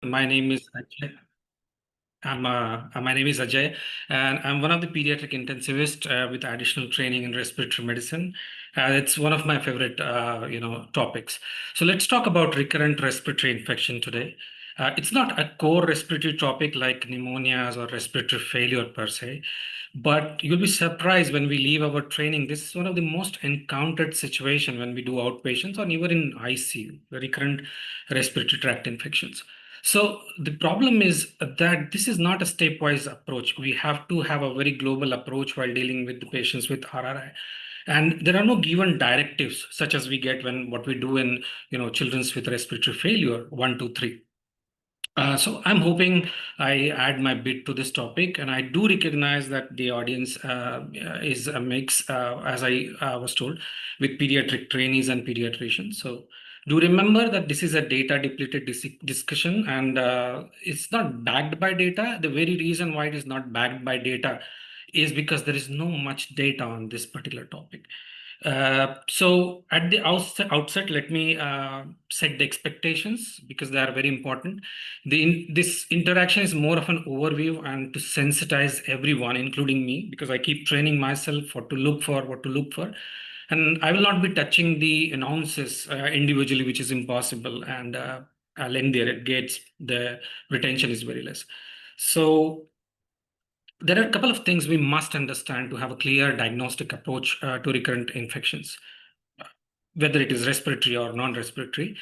My name is Ajay. My name is Ajay, and I'm one of the pediatric intensivists with additional training in respiratory medicine. It's one of my favorite, topics. So let's talk about recurrent respiratory infection today. It's not a core respiratory topic like pneumonias or respiratory failure per se, but you'll be surprised when we leave our training. This is one of the most encountered situation when we do outpatients or even in ICU, the recurrent respiratory tract infections. So the problem is that this is not a stepwise approach. We have to have a very global approach while dealing with the patients with RRI. And there are no given directives such as we get when what we do in children's with respiratory failure, 1, 2, 3. So I'm hoping I add my bit to this topic, and I do recognize that the audience is a mix, as I was told, with pediatric trainees and pediatricians. So do remember that this is a data depleted discussion, and it's not backed by data. The very reason why it is not backed by data is because there is no much data on this particular topic. So at the outset, let me set the expectations because they are very important. This interaction is more of an overview and to sensitize everyone, including me, because I keep training myself what to look for, what to look for. And I will not be touching the announces individually, which is impossible. And lengthier it gets, the retention is very less. So there are a couple of things we must understand to have a clear diagnostic approach to recurrent infections, whether it is respiratory or non-respiratory.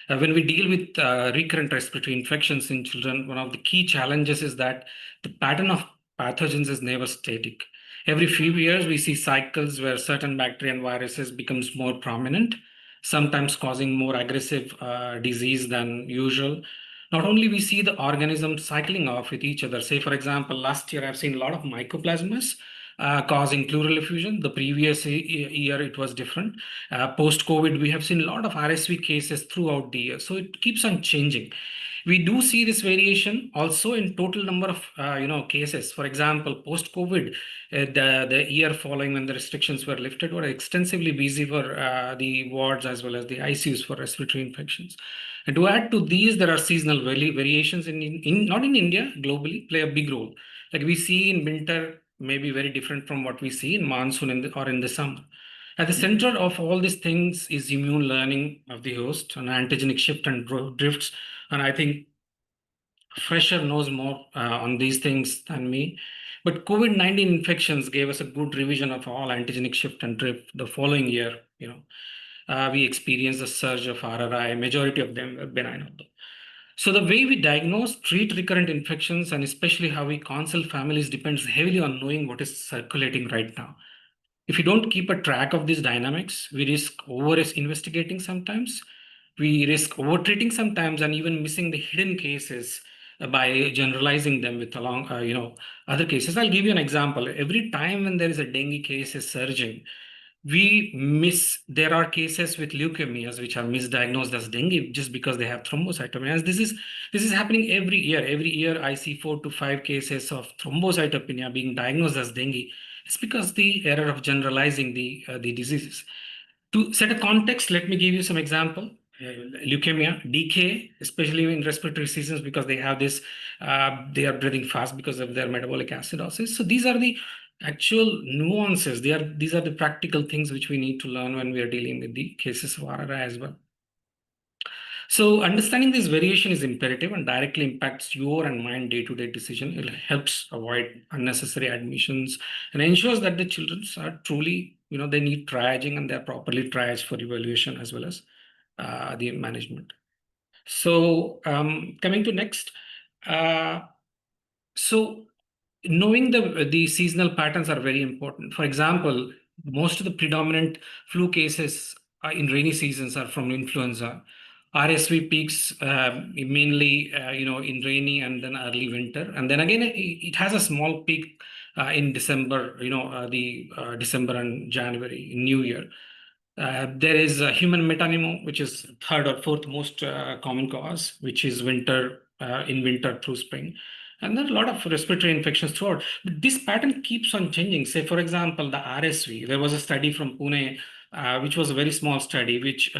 When we deal with recurrent respiratory infections in children, one of the key challenges is that the pattern of pathogens is never static. Every few years, we see cycles where certain bacteria and viruses becomes more prominent, sometimes causing more aggressive disease than usual. Not only we see the organisms cycling off with each other. Say, for example, last year I've seen a lot of mycoplasmas causing pleural effusion. The previous year it was different. Post-COVID, we have seen a lot of RSV cases throughout the year. So it keeps on changing. We do see this variation also in total number of cases. For example, post-COVID, the year following when the restrictions were lifted were extensively busy for the wards as well as the ICUs for respiratory infections. And to add to these, there are seasonal variations in not in India, globally, play a big role. Like we see in winter, may be very different from what we see in monsoon or in the summer. At the center of all these things is immune learning of the host, an antigenic shift and drifts. And I think Fresher knows more on these things than me. But COVID-19 infections gave us a good revision of all antigenic shift and drift the following year. We experienced a surge of RRI. Majority of them were benign. So the way we diagnose, treat recurrent infections, and especially how we counsel families depends heavily on knowing what is circulating right now. If you don't keep a track of these dynamics, we risk over investigating sometimes, we risk over treating sometimes, and even missing the hidden cases by generalizing them with other cases. I'll give you an example. Every time when there is a dengue case is surging, we miss there are cases with leukemias which are misdiagnosed as dengue just because they have thrombocytopenia. This is happening every year. Every year I see 4 to 5 cases of thrombocytopenia being diagnosed as dengue. It's because the error of generalizing the diseases. To set a context, let me give you some example. Leukemia, DK, especially in respiratory seasons, because they have this, they are breathing fast because of their metabolic acidosis. So these are the actual nuances. These are the practical things which we need to learn when we are dealing with the cases of RRI as well. So understanding this variation is imperative and directly impacts your and mine day-to-day decision. It helps avoid unnecessary admissions and ensures that the children are truly, they need triaging and they're properly triaged for evaluation as well as the management. So coming to next, uh, so knowing the seasonal patterns are very important. For example, most of the predominant flu cases in rainy seasons are from influenza. RSV peaks mainly in rainy and then early winter, and then again it has a small peak in December. The December and January, New Year. There is a human metapneumonia, which is third or fourth most common cause, which is winter in winter through spring. And there are a lot of respiratory infections throughout. But this pattern keeps on changing. Say, for example, the RSV. There was a study from Pune which was a very small study, which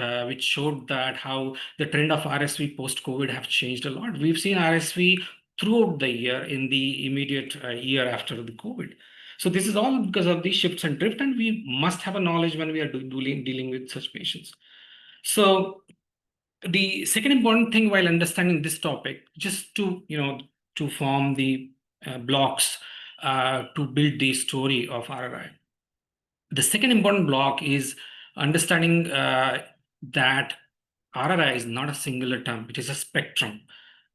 showed that how the trend of RSV post-COVID have changed a lot. We've seen RSV throughout the year in the immediate year after the COVID. So this is all because of these shifts and drift, and we must have a knowledge when we are dealing with such patients. So the second important thing while understanding this topic, just to to form the blocks to build the story of RRI. The second important block is understanding that RRI is not a singular term; it is a spectrum,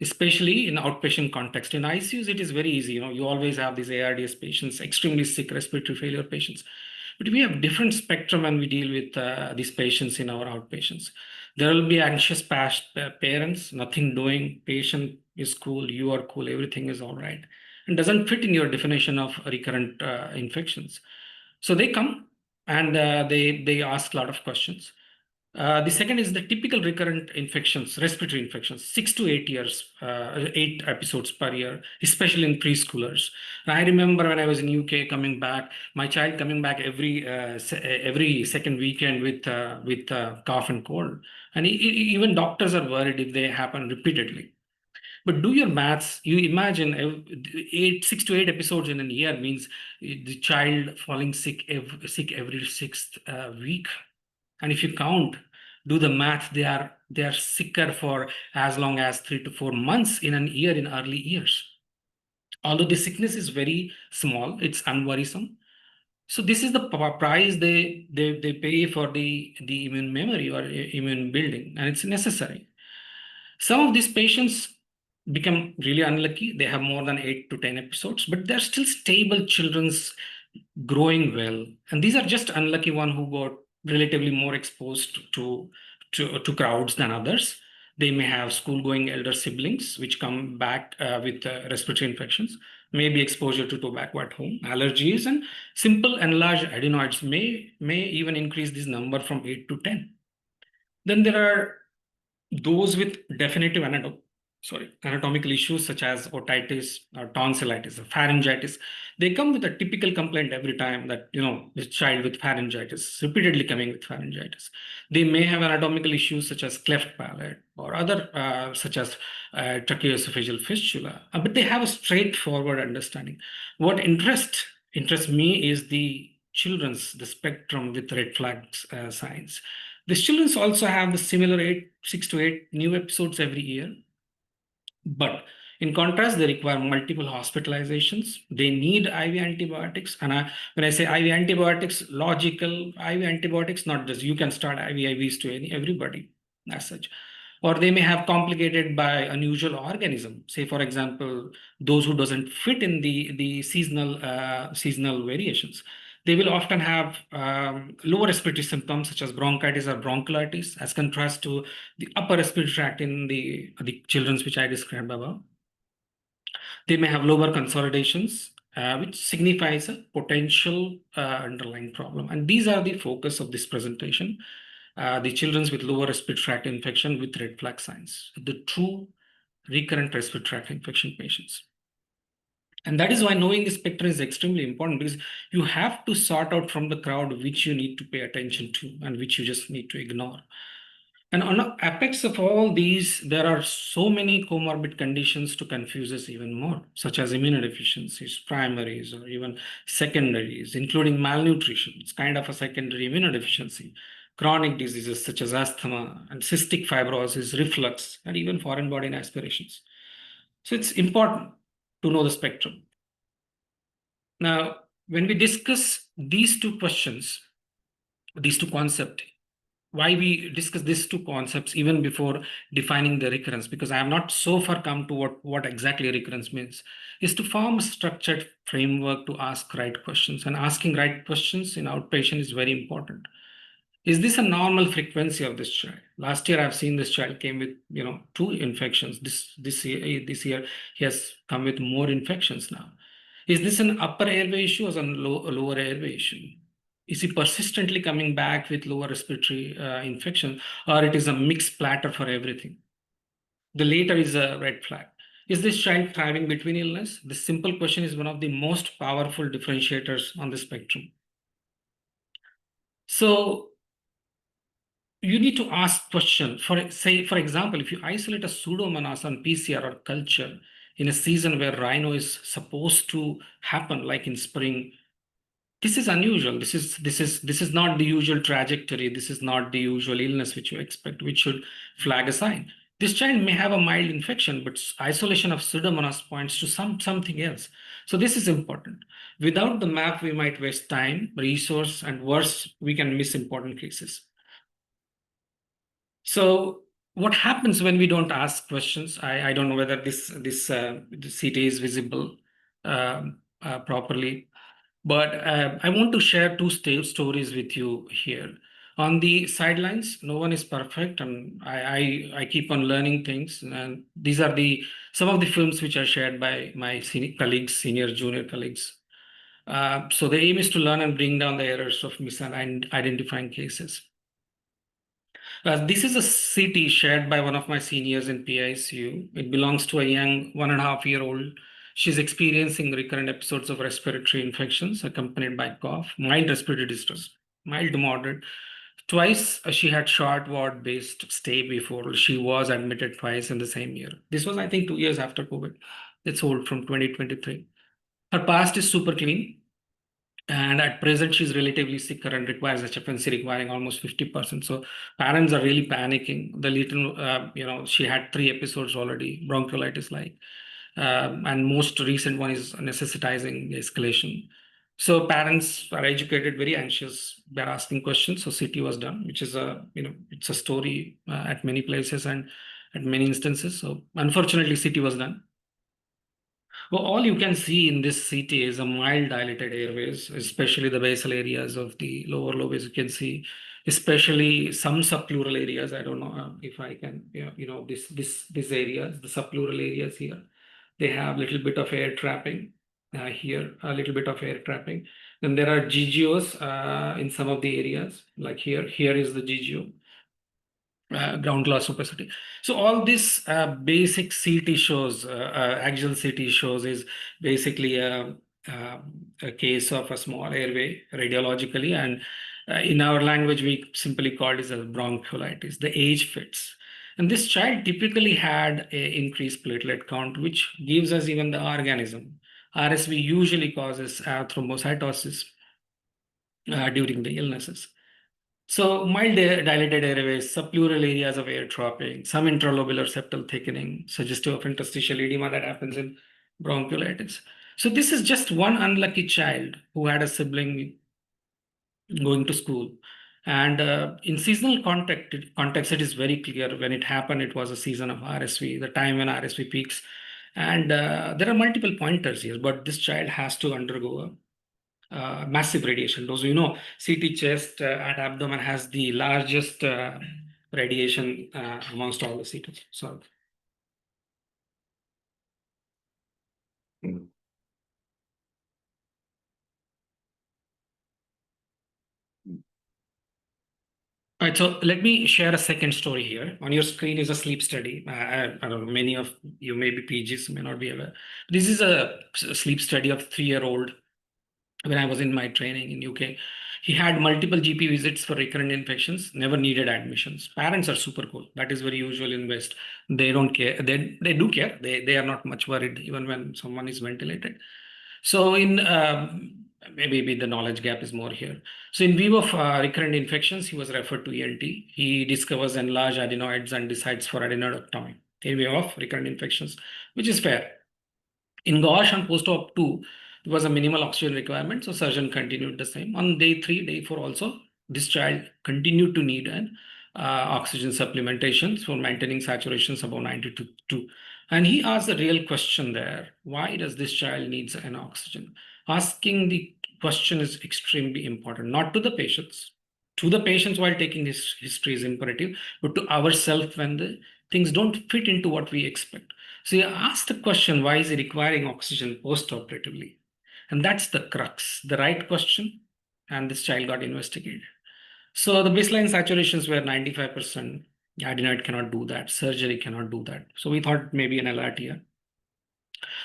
especially in outpatient context. In ICUs, it is very easy. You always have these ARDS patients, extremely sick respiratory failure patients. But we have different spectrum when we deal with these patients in our outpatients. There will be anxious parents, nothing doing, patient is cool, you are cool, everything is all right, and doesn't fit in your definition of recurrent infections. So they come and they ask a lot of questions. The second is the typical recurrent infections, respiratory infections, 6 to 8 years, 8 episodes per year, especially in preschoolers. And I remember when I was in UK coming back, my child coming back every second weekend with cough and cold, and even doctors are worried if they happen repeatedly. But do your maths. You imagine 6 to 8 episodes in a year means the child falling sick every sixth week. And if you count, do the math, they are sicker for as long as 3 to 4 months in a year in early years. Although the sickness is very small, it's unworrisome. So this is the price they pay for the immune memory or immune building, and it's necessary. Some of these patients become really unlucky. They have more than 8 to 10 episodes, but they're still stable children's growing well. And these are just unlucky one who got relatively more exposed to crowds than others. They may have school-going elder siblings, which come back with respiratory infections, maybe exposure to tobacco at home, allergies, and simple enlarged adenoids may even increase this number from 8 to 10. Then there are those with definitive anatomical issues such as otitis or tonsillitis or pharyngitis. They come with a typical complaint every time that, this child with pharyngitis, repeatedly coming with pharyngitis. They may have anatomical issues such as cleft palate or other such as tracheoesophageal fistula, but they have a straightforward understanding. What interests me is the spectrum with red flag signs. The children also have the similar 6 to 8 new episodes every year. But in contrast, they require multiple hospitalizations. They need IV antibiotics. And when I say IV antibiotics, logical IV antibiotics, not just you can start IVs to everybody as such. Or they may have complicated by unusual organism. Say, for example, those who doesn't fit in the seasonal variations. They will often have lower respiratory symptoms such as bronchitis or bronchiolitis, as contrast to the upper respiratory tract in the children's which I described above. They may have lower consolidations, which signifies a potential underlying problem. And these are the focus of this presentation. The children with lower respiratory tract infection with red flag signs, the true recurrent respiratory tract infection patients. And that is why knowing the spectrum is extremely important, because you have to sort out from the crowd which you need to pay attention to and which you just need to ignore. And on the apex of all these, there are so many comorbid conditions to confuse us even more, such as immunodeficiencies, primaries, or even secondaries, including malnutrition. It's kind of a secondary immunodeficiency. Chronic diseases such as asthma and cystic fibrosis, reflux, and even foreign body aspirations. So it's important to know the spectrum. Now, when we discuss these two questions, these two concepts, why we discuss these two concepts even before defining the recurrence, because I have not so far come to what exactly recurrence means, is to form a structured framework to ask right questions. And asking right questions in outpatient is very important. Is this a normal frequency of this child? Last year, I've seen this child came with 2 infections. This year he has come with more infections now. Is this an upper airway issue or a lower airway issue? Is he persistently coming back with lower respiratory infection, or it is a mixed platter for everything? The later is a red flag. Is this child thriving between illness? This simple question is one of the most powerful differentiators on the spectrum. So you need to ask question. For example, if you isolate a pseudomonas on PCR or culture in a season where rhino is supposed to happen, like in spring, this is unusual. This is not the usual trajectory. This is not the usual illness which you expect, which should flag a sign. This child may have a mild infection, but isolation of pseudomonas points to something else. So this is important. Without the map, we might waste time, resource, and worse, we can miss important cases. So what happens when we don't ask questions? I don't know whether this CT is visible properly. But I want to share two stories with you here. On the sidelines, no one is perfect, and I keep on learning things. And these are the some of the films which are shared by my senior colleagues, senior junior colleagues. So the aim is to learn and bring down the errors of identifying cases. This is a CT shared by one of my seniors in PICU. It belongs to a young 1.5-year-old. She's experiencing recurrent episodes of respiratory infections accompanied by cough, mild respiratory distress, mild to moderate. Twice she had short ward-based stay before she was admitted twice in the same year. This was, I think, 2 years after COVID. It's old from 2023. Her past is super clean. And at present, she's relatively sicker and requires HFNC requiring almost 50%. So parents are really panicking. The little, she had 3 episodes already, bronchiolitis like, and most recent one is necessitizing escalation. So parents are educated, very anxious. They're asking questions. So CT was done, which is it's a story at many places and at many instances. So unfortunately, CT was done. Well, all you can see in this CT is a mild dilated airways, especially the basal areas of the lower lobes. You can see, especially some subpleural areas. I don't know if I can, this areas, the subpleural areas here, they have a little bit of air trapping here, a little bit of air trapping. Then there are GGOs in some of the areas, like here. Here is the GGO. Ground glass opacity. So all this basic CT shows, axial CT shows is basically a case of a small airway radiologically, and in our language we simply call it as bronchiolitis. The age fits. And this child typically had a increased platelet count, which gives us even the organism. RSV usually causes thrombocytosis during the illnesses. So mild dilated airways, subpleural areas of air trapping, some intralobular septal thickening, suggestive of interstitial edema that happens in bronchiolitis. So this is just one unlucky child who had a sibling going to school. And in seasonal context, it is very clear when it happened, it was a season of RSV, the time when RSV peaks. And there are multiple pointers here, but this child has to undergo massive radiation dose. CT chest and abdomen has the largest radiation amongst all the CTs. So, all right, so let me share a second story here. On your screen is a sleep study. I don't know, many of you may be PGs, may not be aware. This is a sleep study of 3-year-old when I was in my training in UK. He had multiple GP visits for recurrent infections, never needed admissions. Parents are super cool. That is very usual in West. They don't care. They do care. They are not much worried even when someone is ventilated. So in maybe the knowledge gap is more here. So in view of recurrent infections, he was referred to ENT. He discovers enlarged adenoids and decides for adenoidectomy in view of recurrent infections, which is fair. In gauche on post-op 2, there was a minimal oxygen requirement, so surgeon continued the same. On day 3, day 4 also, this child continued to need an oxygen supplementation for maintaining saturations above 92. And he asked the real question there, why does this child needs an oxygen? Asking the question is extremely important, not to the patients. To the patients while taking his history is imperative, but to ourselves when the things don't fit into what we expect. So you ask the question, why is he requiring oxygen post-operatively? And that's the crux, the right question, and this child got investigated. So the baseline saturations were 95%. Adenoid cannot do that. Surgery cannot do that. So we thought maybe an LRT here.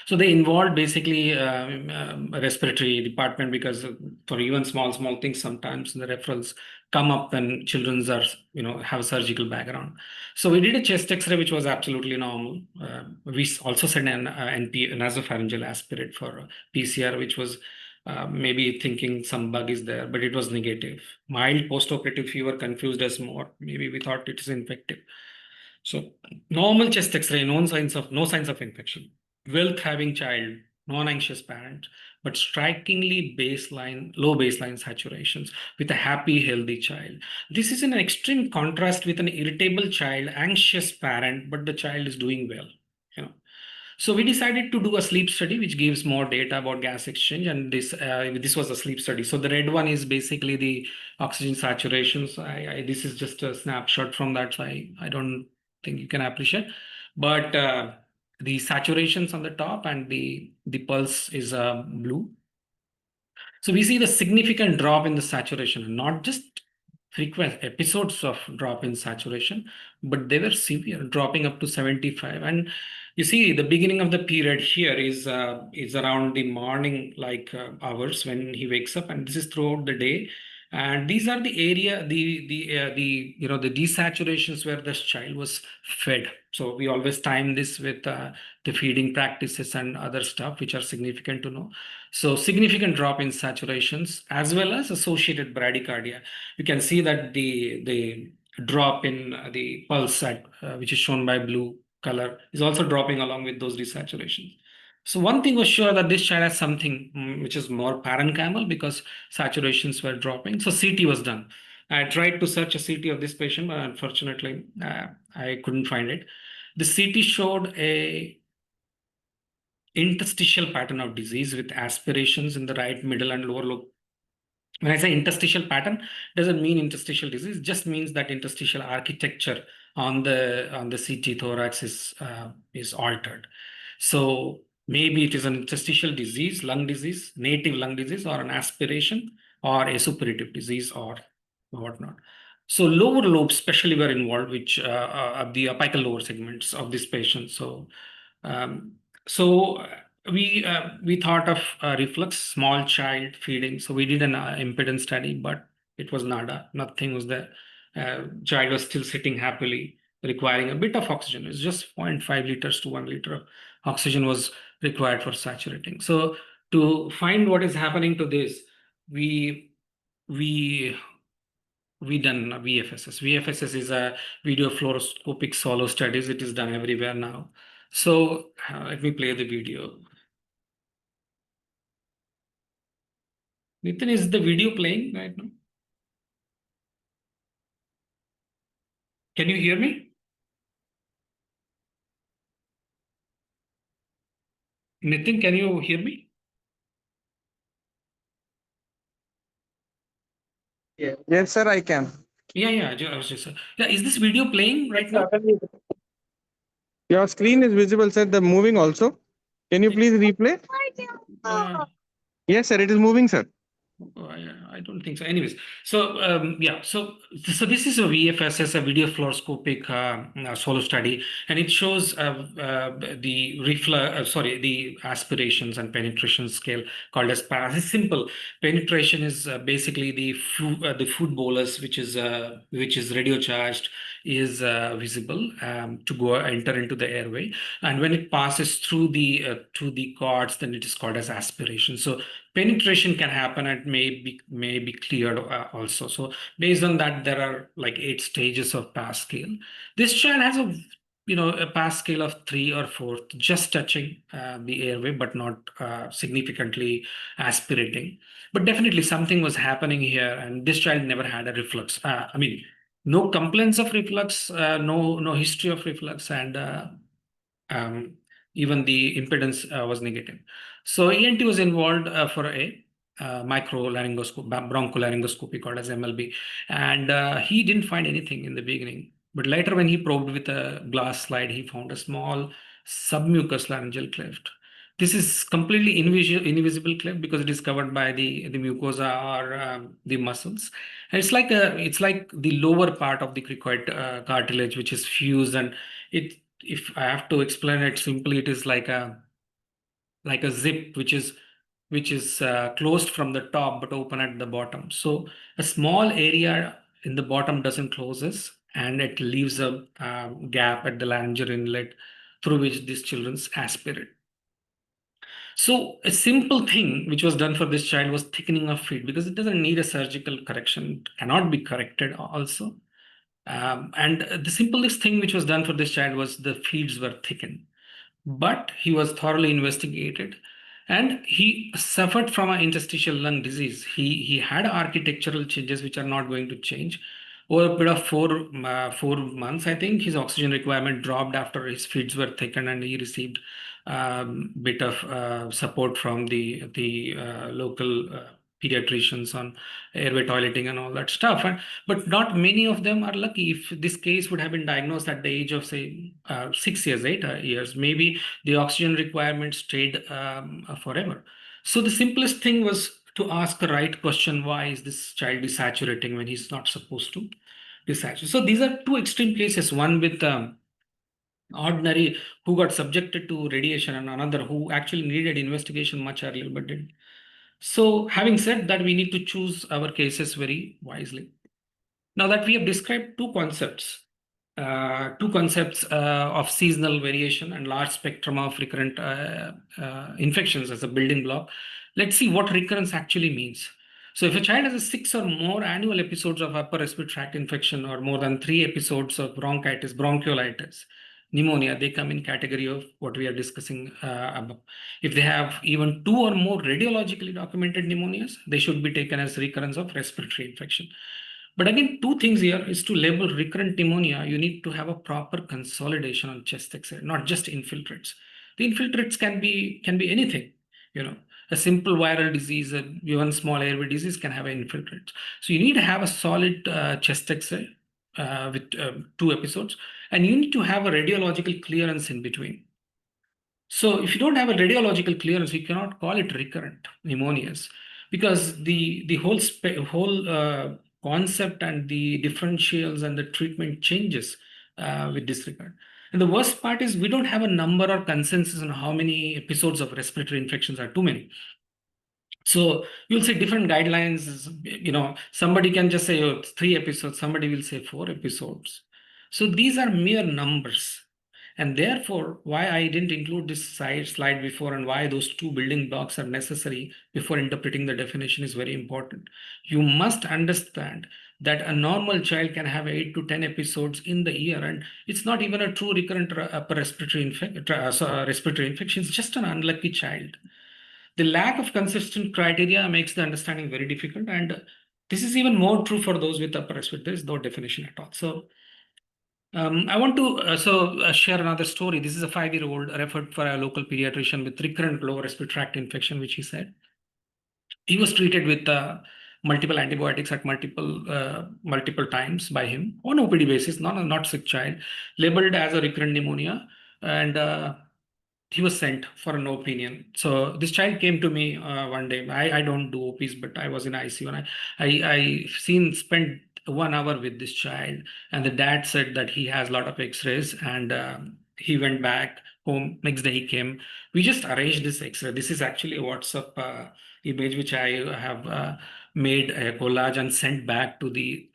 So they involved basically a respiratory department because for even small things, sometimes the referrals come up when children are, have surgical background. So we did a chest X-ray, which was absolutely normal. We also sent an NP, nasopharyngeal aspirate for PCR, which was maybe thinking some bug is there, but it was negative. Mild post-operative fever confused us more. Maybe we thought it is infective. So normal chest X-ray, no signs of infection. Well-thriving child, non-anxious parent, but strikingly low baseline saturations with a happy, healthy child. This is in an extreme contrast with an irritable child, anxious parent, but the child is doing well. You know. So we decided to do a sleep study, which gives more data about gas exchange, and this was a sleep study. So the red one is basically the oxygen saturations. This is just a snapshot from that, so I don't think you can appreciate. But the saturations on the top and the pulse is blue. So we see the significant drop in the saturation, not just frequent episodes of drop in saturation, but they were severe, dropping up to 75. And you see, the beginning of the period here is around the morning, like hours when he wakes up, and this is throughout the day. And these are the area, the desaturations where this child was fed. So we always time this with the feeding practices and other stuff, which are significant to know. So significant drop in saturations as well as associated bradycardia. You can see that the drop in the pulse at, which is shown by blue color, is also dropping along with those desaturations. So one thing was sure that this child has something which is more parenchymal because saturations were dropping. So CT was done. I tried to search a CT of this patient, but unfortunately, I couldn't find it. The CT showed a interstitial pattern of disease with aspirations in the right, middle, and lower lobe. When I say interstitial pattern, doesn't mean interstitial disease, just means that interstitial architecture on the CT thorax is altered. So maybe it is an interstitial disease, lung disease, native lung disease, or an aspiration, or a suppurative disease, or whatnot. So lower lobes especially were involved, which of the apical lower segments of this patient. Um, so we thought of reflux, small child feeding. So we did an impedance study, but it was nada. Nothing was there. Child was still sitting happily, requiring a bit of oxygen. It's just 0.5 liters to 1 liter of oxygen was required for saturating. So to find what is happening to this, we we we done VFSS. VFSS is a video fluoroscopic solo studies. It is done everywhere now. So let me play the video. Nitin, is the video playing right now? Can you hear me? Nitin, can you hear me? Yes, sir, I can. Yeah. I was just, yeah. Is this video playing right now? Your screen is visible, sir. The moving also. Can you please replay? Uh, Yes, sir. It is moving, sir. I don't think so. Anyways, so yeah, so this is a VFSS, a video fluoroscopic solo study, and it shows the aspirations and penetration scale called as PAS. It's simple. Penetration is basically the food bolus, which is radio charged, is visible to go enter into the airway, and when it passes through the cords, then it is called as aspiration. So penetration can happen and may be cleared also. So based on that, there are like 8 stages of pass scale. This child has a pass scale of 3 or 4, just touching the airway, but not significantly aspirating. But definitely something was happening here, and this child never had a reflux. I mean, no complaints of reflux, no history of reflux, and um, even the impedance was negative. So ENT was involved for a broncholaryngoscopy called as MLB, and he didn't find anything in the beginning. But later, when he probed with a glass slide, he found a small submucous laryngeal cleft. This is completely invisible cleft because it is covered by the mucosa or the muscles. And it's like the lower part of the cricoid cartilage, which is fused, and it if I have to explain it simply, it is like a zip which is which is closed from the top but open at the bottom. So a small area in the bottom doesn't closes, and it leaves a gap at the laryngeal inlet through which these children aspirate. So a simple thing which was done for this child was thickening of feet, because it doesn't need a surgical correction, it cannot be corrected also. And the simplest thing which was done for this child was the feeds were thickened. But he was thoroughly investigated, and he suffered from an interstitial lung disease. He had architectural changes which are not going to change. Over a period of 4 months, I think his oxygen requirement dropped after his feeds were thickened, and he received bit of support from the local pediatricians on airway toileting and all that stuff. But not many of them are lucky. If this case would have been diagnosed at the age of, say, 6 years, 8 years, maybe the oxygen requirement stayed forever. So the simplest thing was to ask the right question: why is this child desaturating when he's not supposed to desaturate? So these are two extreme cases: one with ordinary who got subjected to radiation, and another who actually needed investigation much earlier but didn't. So, having said that, we need to choose our cases very wisely. Now that we have described two concepts of seasonal variation and large spectrum of recurrent infections as a building block, let's see what recurrence actually means. So if a child has a 6 or more annual episodes of upper respiratory tract infection, or more than 3 episodes of bronchitis, bronchiolitis, pneumonia, they come in category of what we are discussing above. If they have even 2 or more radiologically documented pneumonias, they should be taken as recurrence of respiratory infection. But again, two things here is: to label recurrent pneumonia, you need to have a proper consolidation on chest X-ray, not just infiltrates. The infiltrates can be anything, you know. A simple viral disease, even small airway disease can have an infiltrate. So you need to have a solid chest X-ray with 2 episodes, and you need to have a radiological clearance in between. So if you don't have a radiological clearance, you cannot call it recurrent pneumonias, because the whole concept and the differentials and the treatment changes with this regard. And the worst part is we don't have a number or consensus on how many episodes of respiratory infections are too many. So you'll see different guidelines. You know, somebody can just say, oh, it's 3 episodes. Somebody will say 4 episodes. So these are mere numbers. And therefore, why I didn't include this slide before, and why those two building blocks are necessary before interpreting the definition, is very important. You must understand that a normal child can have 8 to 10 episodes in the year, and it's not even a true recurrent upper respiratory infection. It's just an unlucky child. The lack of consistent criteria makes the understanding very difficult, and this is even more true for those with upper respiratory. There is no definition at all. So I want to share another story. This is a 5-year-old referred for a local pediatrician with recurrent lower respiratory tract infection, which he said. He was treated with multiple antibiotics at multiple times by him on OPD basis, not sick child, labeled as a recurrent pneumonia, and he was sent for an opinion. So this child came to me one day. I don't do OPs, but I was in ICU, and I spent 1 hour with this child, and the dad said that he has a lot of X-rays, and he went back home. Next day he came. We just arranged this X-ray. This is actually a WhatsApp image which I have made a collage and sent back to the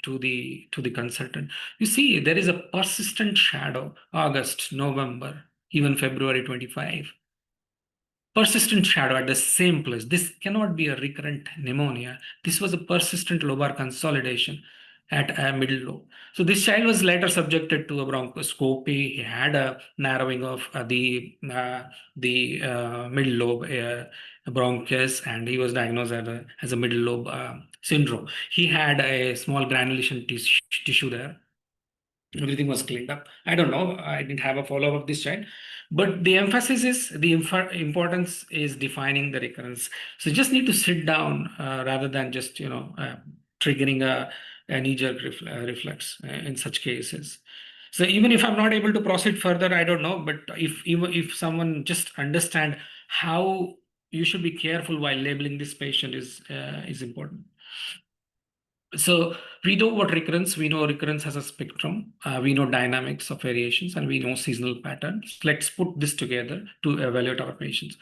consultant. You see, there is a persistent shadow. August, November, even February 25. Persistent shadow at the same place. This cannot be a recurrent pneumonia. This was a persistent lobar consolidation at a middle lobe. So this child was later subjected to a bronchoscopy. He had a narrowing of the middle lobe bronchus, and he was diagnosed as a middle lobe syndrome. He had a small granulation tissue there. Everything was cleaned up. I don't know. I didn't have a follow-up of this child. But the emphasis is, the importance is defining the recurrence. So you just need to sit down rather than just, triggering a knee-jerk reflex in such cases. So even if I'm not able to proceed further, I don't know. But if someone just understand how you should be careful while labeling this patient is important. So we know what recurrence, we know recurrence has a spectrum, we know dynamics of variations, and we know seasonal patterns. Let's put this together to evaluate our patients.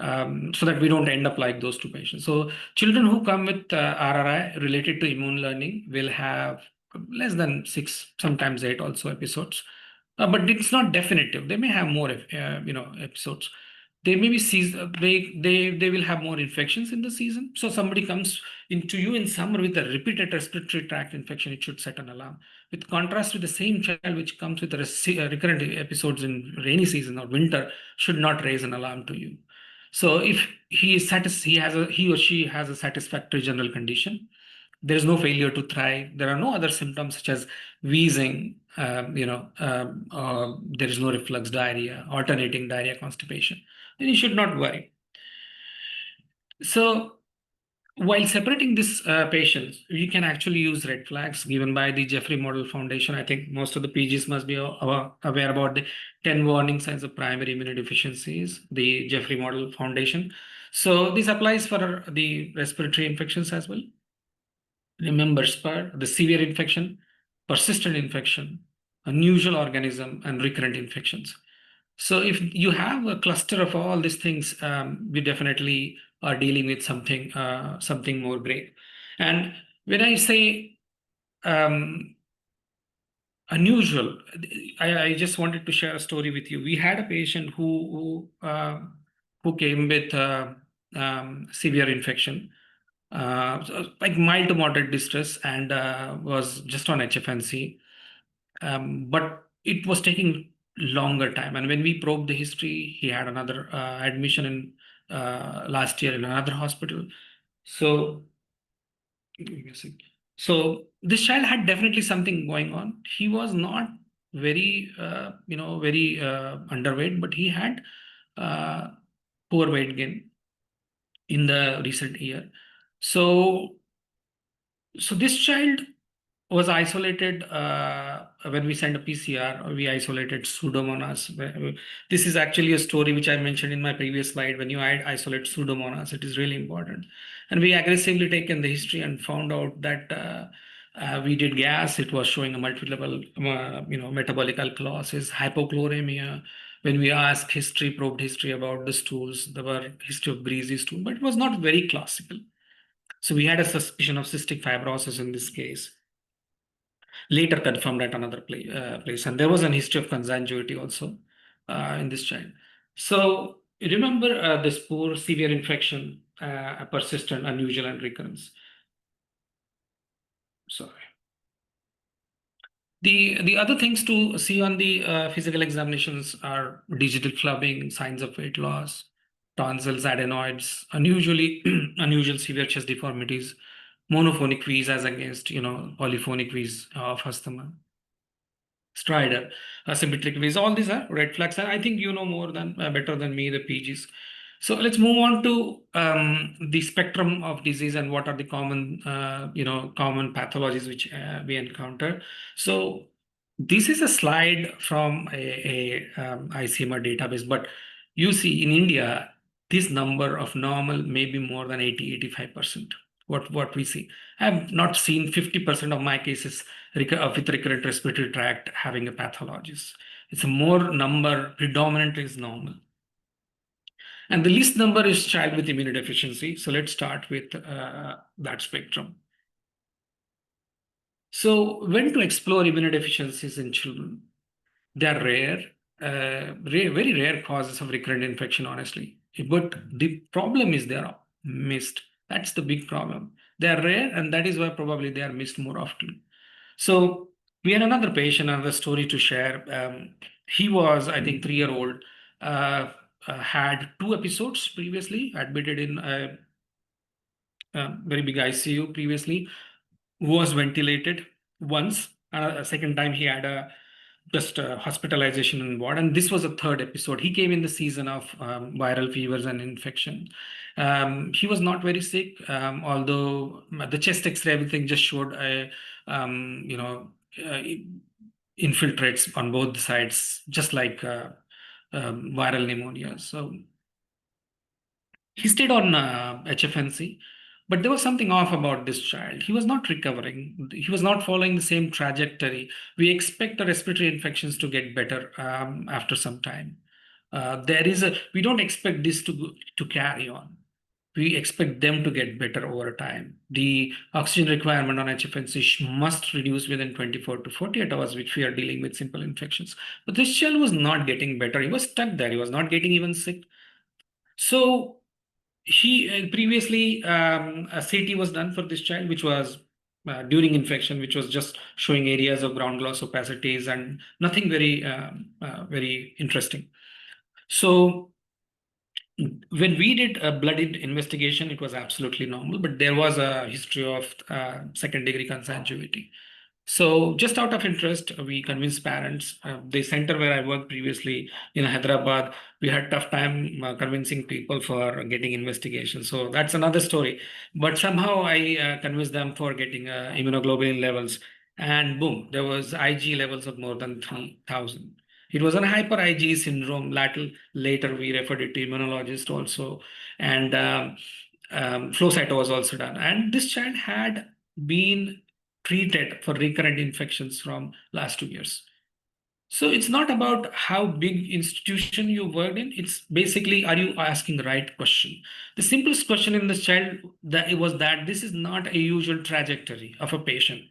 so that we don't end up like those two patients. So children who come with RRI related to immune learning will have less than 6, sometimes 8 also episodes. But it's not definitive. They may have more, episodes. They may be they will have more infections in the season. So somebody comes into you in summer with a repeated respiratory tract infection, it should set an alarm. With contrast with the same child which comes with recurrent episodes in rainy season or winter should not raise an alarm to you. So if he or she has a satisfactory general condition, there is no failure to thrive. There are no other symptoms such as wheezing, there is no reflux diarrhea, alternating diarrhea, constipation. Then you should not worry. So while separating these patients, we can actually use red flags given by the Jeffrey Model Foundation. I think most of the PGs must be aware about the 10 warning signs of primary immunodeficiencies, the Jeffrey Model Foundation. So this applies for the respiratory infections as well. Remember, SPR, the severe infection, persistent infection, unusual organism, and recurrent infections. So if you have a cluster of all these things, we definitely are dealing with something more grave. And when I say unusual, I just wanted to share a story with you. We had a patient who came with severe infection, like mild to moderate distress, and was just on HFNC. But it was taking longer time. And when we probed the history, he had another admission in last year in another hospital. So, so this child had definitely something going on. He was not very, very underweight, but he had uh, poor weight gain in the recent year. So, so this child was isolated when we sent a PCR. We isolated Pseudomonas. This is actually a story which I mentioned in my previous slide. When you isolate Pseudomonas, it is really important. And we aggressively taken the history and found out that we did gas. It was showing a multi-level, metabolic alkalosis, hypochloremia. When we asked history, probed history about the stools, there were history of greasy stool, but it was not very classical. So we had a suspicion of cystic fibrosis in this case, later confirmed at another place. And there was an history of consanguinity also in this child. So remember this poor severe infection, persistent, unusual, and recurrence. Sorry. The other things to see on the physical examinations are digital clubbing, signs of weight loss, tonsils, adenoids, unusually unusual severe chest deformities, monophonic wheeze as against polyphonic wheeze of asthma, stridor, symmetric wheeze. All these are red flags, and I think you know more than better than me the PGs. So let's move on to the spectrum of disease and what are the common, common pathologies which we encounter. So this is a slide from a ICMR database, but you see in India, this number of normal may be more than 80-85%. What we see. I have not seen 50% of my cases with recurrent respiratory tract having a pathologist. It's a more number, predominantly is normal. And the least number is child with immunodeficiency. So let's start with that spectrum. So when to explore immunodeficiencies in children? They are rare, very rare causes of recurrent infection, honestly. But the problem is they are missed. That's the big problem. They are rare, and that is why probably they are missed more often. So we had another patient, another story to share. He was, I think, 3-year-old, had 2 episodes previously, admitted in a very big ICU previously, was ventilated once. A second time he had a just hospitalization in ward, and this was a 3rd episode. He came in the season of viral fevers and infection. He was not very sick, although the chest X-ray, everything just showed infiltrates on both sides, just like viral pneumonia. So he stayed on HFNC, but there was something off about this child. He was not recovering. He was not following the same trajectory. We expect the respiratory infections to get better after some time. We don't expect this to carry on. We expect them to get better over time. The oxygen requirement on HFNC must reduce within 24 to 48 hours, which we are dealing with simple infections. But this child was not getting better. He was stuck there. He was not getting even sick. So he previously a CT was done for this child, which was during infection, which was just showing areas of ground glass opacities and nothing very interesting. So when we did a blood investigation, it was absolutely normal, but there was a history of second degree consanguinity. So just out of interest, we convinced parents. The center where I worked previously in Hyderabad, we had tough time convincing people for getting investigation. So that's another story. But somehow I convinced them for getting immunoglobulin levels, and boom, there was IG levels of more than 3,000. It was a hyper IgE syndrome. Later, we referred it to immunologist also, and flow cyto was also done. And this child had been treated for recurrent infections from last 2 years. So it's not about how big institution you worked in. It's basically, are you asking the right question? The simplest question in this child that it was that this is not a usual trajectory of a patient.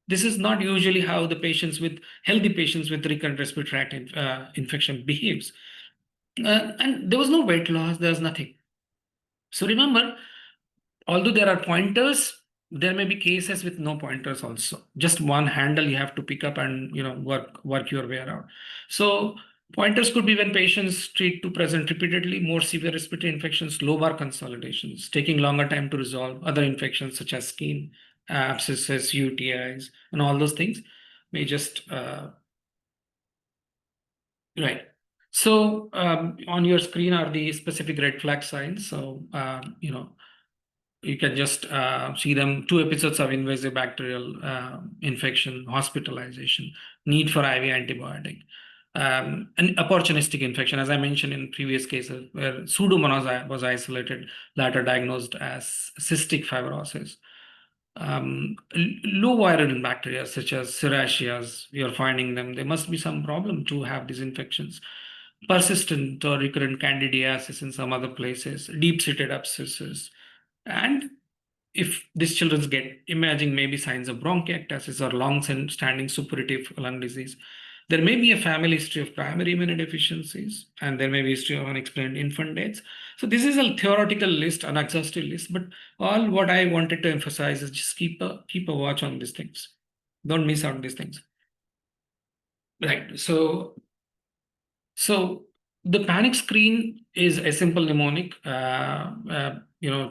This is not usually how the healthy patients with recurrent respiratory tract infection behaves. And there was no weight loss. There was nothing. So remember, although there are pointers, there may be cases with no pointers also. Just one handle you have to pick up and work your way around. So pointers could be when patients treat to present repeatedly more severe respiratory infections, lobar consolidations, taking longer time to resolve, other infections such as skin abscesses, UTIs, and all those things may just right. So on your screen are the specific red flag signs. So you can just see them. 2 episodes of invasive bacterial infection, hospitalization, need for IV antibiotic, an opportunistic infection, as I mentioned in previous cases, where Pseudomonas was isolated, later diagnosed as cystic fibrosis. Low viral bacteria such as Serratias, we are finding them. There must be some problem to have these infections. Persistent or recurrent candidiasis in some other places, deep-seated abscesses, and if these children get imaging maybe signs of bronchiectasis or long-standing suppurative lung disease, there may be a family history of primary immunodeficiencies, and there may be history of unexplained infant deaths. So this is a theoretical list, an exhaustive list, but all what I wanted to emphasize is just keep a watch on these things. Don't miss out these things. Right. So the panic screen is a simple mnemonic,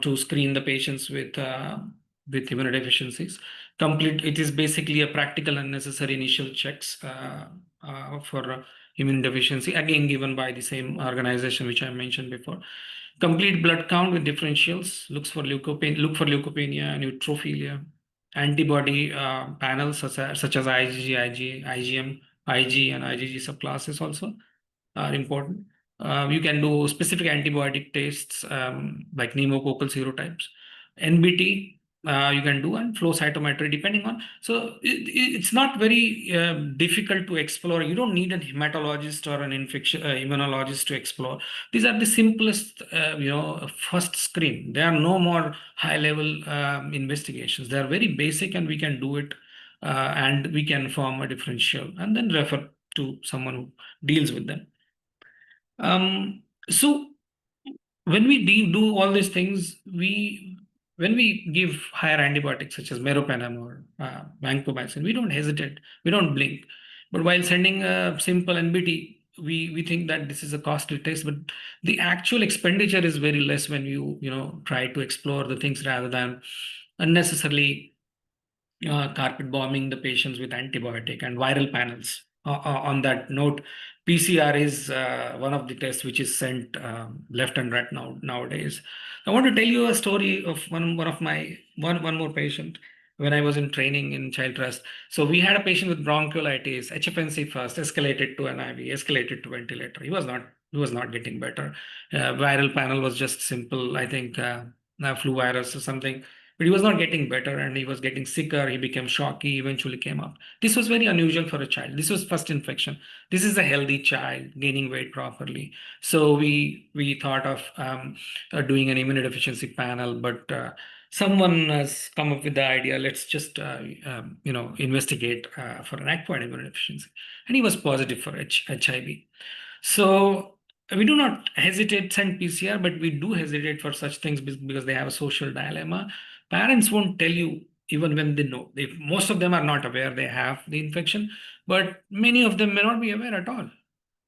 to screen the patients with immunodeficiencies. It is basically a practical and necessary initial checks for immune deficiency, again given by the same organization which I mentioned before. Complete blood count with differentials. Look for leukopenia, neutrophilia, antibody panels such as IgG, IgA, IgM, Ig, and IgG subclasses also are important. You can do specific antibiotic tests like pneumococcal serotypes. NBT you can do, and flow cytometry depending on. So it's not very difficult to explore. You don't need a hematologist or an infection immunologist to explore. These are the simplest, first screen. There are no more high-level investigations. They are very basic, and we can do it, and we can form a differential and then refer to someone who deals with them. So when we do all these things, when we give higher antibiotics such as meropenem or vancomycin, we don't hesitate, we don't blink. But while sending a simple NBT, we think that this is a costly test, but the actual expenditure is very less when you try to explore the things rather than unnecessarily carpet bombing the patients with antibiotic and viral panels. On that note, PCR is one of the tests which is sent left and right nowadays. I want to tell you a story of one more patient when I was in training in child trust. So we had a patient with bronchiolitis, HFNC first, escalated to an IV, escalated to ventilator. He was not getting better. Viral panel was just simple, I think, flu virus or something. But he was not getting better and he was getting sicker. He became shocky, eventually came up. This was very unusual for a child. This was first infection. This is a healthy child gaining weight properly. So we thought of doing an immunodeficiency panel, but someone has come up with the idea, let's just investigate for an acquired immunodeficiency. And he was positive for HIV. So we do not hesitate send PCR, but we do hesitate for such things because they have a social dilemma. Parents won't tell you even when they know. Most of them are not aware they have the infection, but many of them may not be aware at all.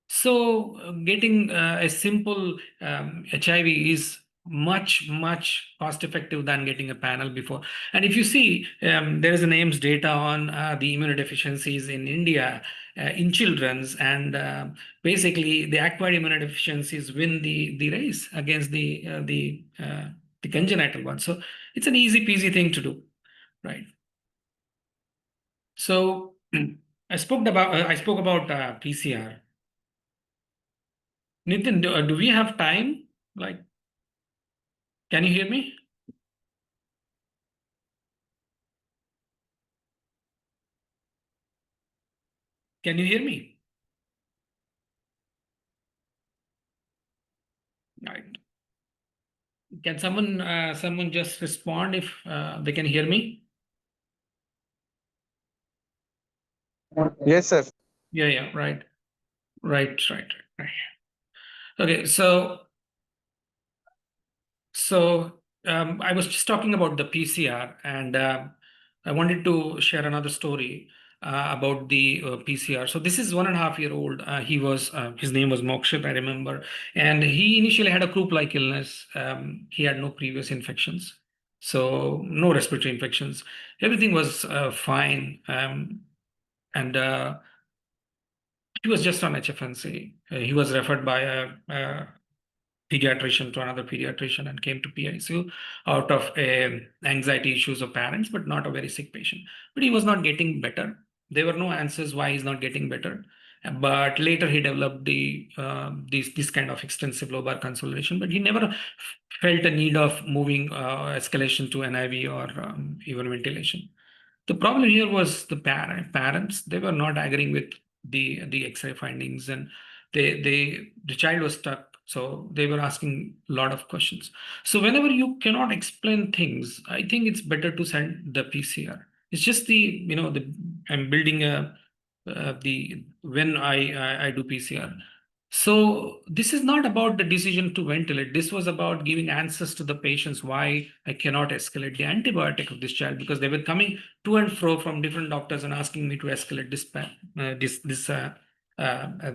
So getting a simple HIV is much cost effective than getting a panel before. And if you see, there is an AIMS data on the immunodeficiencies in India in children's, and basically the acquired immunodeficiencies win the race against the congenital one. So it's an easy peasy thing to do, right? So I spoke about PCR. Nitin, do we have time? Like, can you hear me? Can you hear me? Right. Can someone just respond if they can hear me? Yes, sir. Yeah, right. Okay, so I was just talking about the PCR, and I wanted to share another story about the PCR. So this is 1.5 year old. His name was Mokshit, I remember, and he initially had a croup-like illness. He had no previous infections, so no respiratory infections. Everything was fine, and he was just on HFNC. He was referred by a pediatrician to another pediatrician and came to PICU out of anxiety issues of parents, but not a very sick patient. But he was not getting better. There were no answers why he's not getting better. But later he developed this kind of extensive lobar consolidation, but he never felt a need of moving escalation to NIV or even ventilation. The problem here was the parents. They were not agreeing with the X-ray findings, and the child was stuck. So they were asking a lot of questions. So whenever you cannot explain things, I think it's better to send the PCR. It's just the I'm building the when I do PCR. So this is not about the decision to ventilate. This was about giving answers to the patients why I cannot escalate the antibiotic of this child, because they were coming to and fro from different doctors and asking me to escalate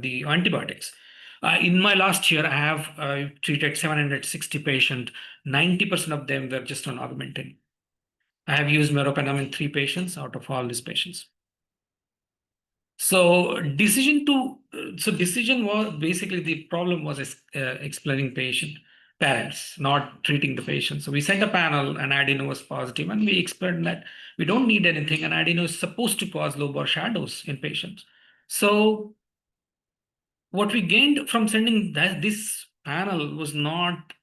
the antibiotics. In my last year, I have treated 760 patients. 90% of them were just on augmentin. I have used meropenem in 3 patients out of all these patients. Decision was basically the problem was explaining parents, not treating the patient. So we sent a panel and adeno was positive, and we explained that we don't need anything, and adeno is supposed to cause lobar shadows in patients. So what we gained from sending this panel was not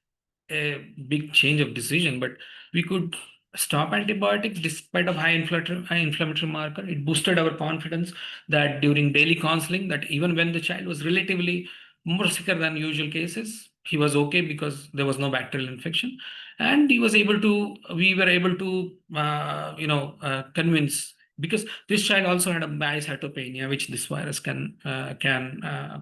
a big change of decision, but we could stop antibiotics despite of high inflammatory marker. It boosted our confidence that during daily counseling, that even when the child was relatively more sicker than usual cases, he was okay because there was no bacterial infection, and we were able to convince, because this child also had a bias cytopenia, which this virus can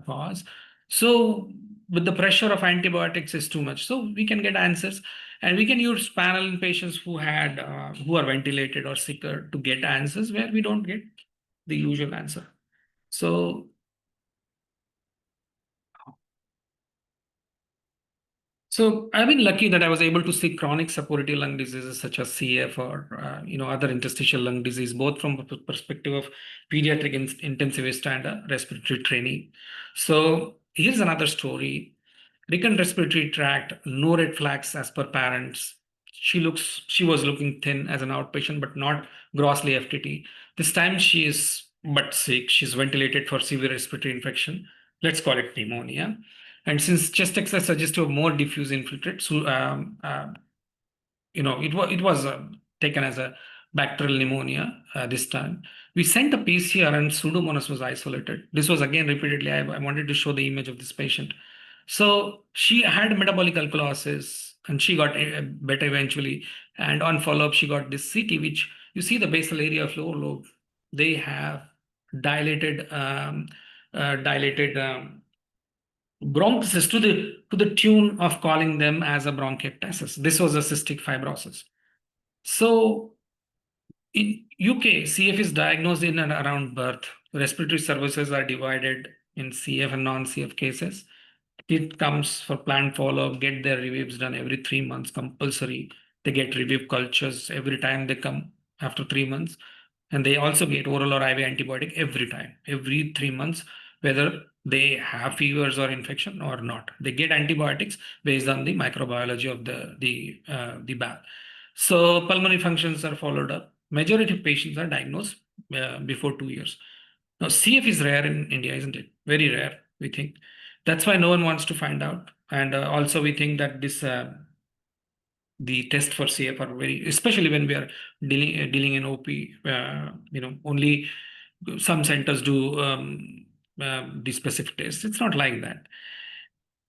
cause. So with the pressure of antibiotics is too much, so we can get answers, and we can use panel in patients who are ventilated or sicker to get answers where we don't get the usual answer. So I've been lucky that I was able to see chronic suppurative lung diseases such as CF or other interstitial lung disease, both from the perspective of pediatric intensivist and respiratory trainee. So here's another story. Recurrent respiratory tract, no red flags as per parents. She was looking thin as an outpatient, but not grossly FTT. This time she is but sick. She's ventilated for severe respiratory infection. Let's call it pneumonia. And since chest X-ray suggests a more diffuse infiltrate, so it was taken as a bacterial pneumonia this time. We sent a PCR and Pseudomonas was isolated. This was again repeatedly. I wanted to show the image of this patient. So she had metabolic alkalosis and she got better eventually. And on follow-up, she got this CT, which you see the basal area of lower lobe. They have dilated, dilated bronchitis to the tune of calling them as a bronchiectasis. This was a cystic fibrosis. So in UK, CF is diagnosed in and around birth. Respiratory services are divided in CF and non-CF cases. It comes for planned follow-up, get their reviews done every 3 months, compulsory. They get review cultures every time they come after 3 months. And they also get oral or IV antibiotic every time, every 3 months, whether they have fevers or infection or not. They get antibiotics based on the microbiology of the bowel. So pulmonary functions are followed up. Majority of patients are diagnosed before 2 years. Now, CF is rare in India, isn't it? Very rare, we think. That's why no one wants to find out. And also, we think that the test for CF are very, especially when we are dealing in OP. Only some centers do the specific tests. It's not like that.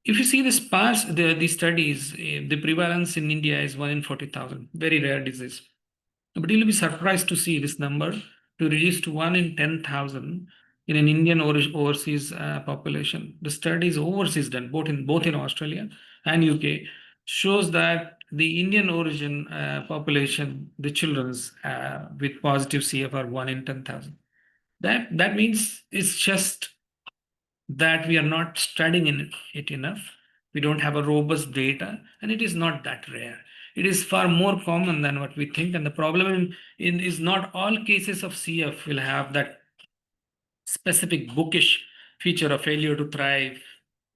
If you see the studies, the prevalence in India is 1 in 40,000. Very rare disease. But you'll be surprised to see this number to reduce to 1 in 10,000 in an Indian overseas population. The studies overseas done both in Australia and UK shows that the Indian origin population, the children's with positive CF are 1 in 10,000. That means it's just that we are not studying it enough. We don't have a robust data, and it is not that rare. It is far more common than what we think. And the problem is not all cases of CF will have that specific bookish feature of failure to thrive,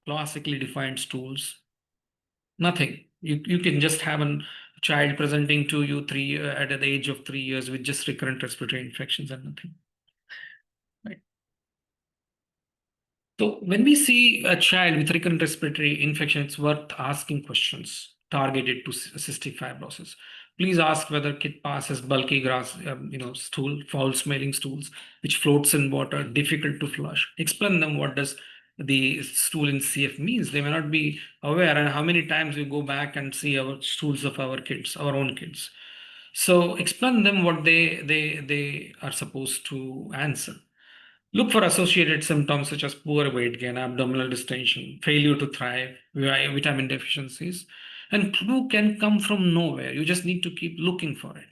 classically defined stools. Nothing. You can just have a child presenting to you at the age of 3 years with just recurrent respiratory infections and nothing. Right. So when we see a child with recurrent respiratory infection, it's worth asking questions targeted to cystic fibrosis. Please ask whether kid passes bulky grass, stool, foul-smelling stools, which floats in water, difficult to flush. Explain them what does the stool in CF means. They may not be aware, and how many times we go back and see our stools of our kids, our own kids. So explain them what they are supposed to answer. Look for associated symptoms such as poor weight gain, abdominal distension, failure to thrive, vitamin deficiencies. And clue can come from nowhere. You just need to keep looking for it.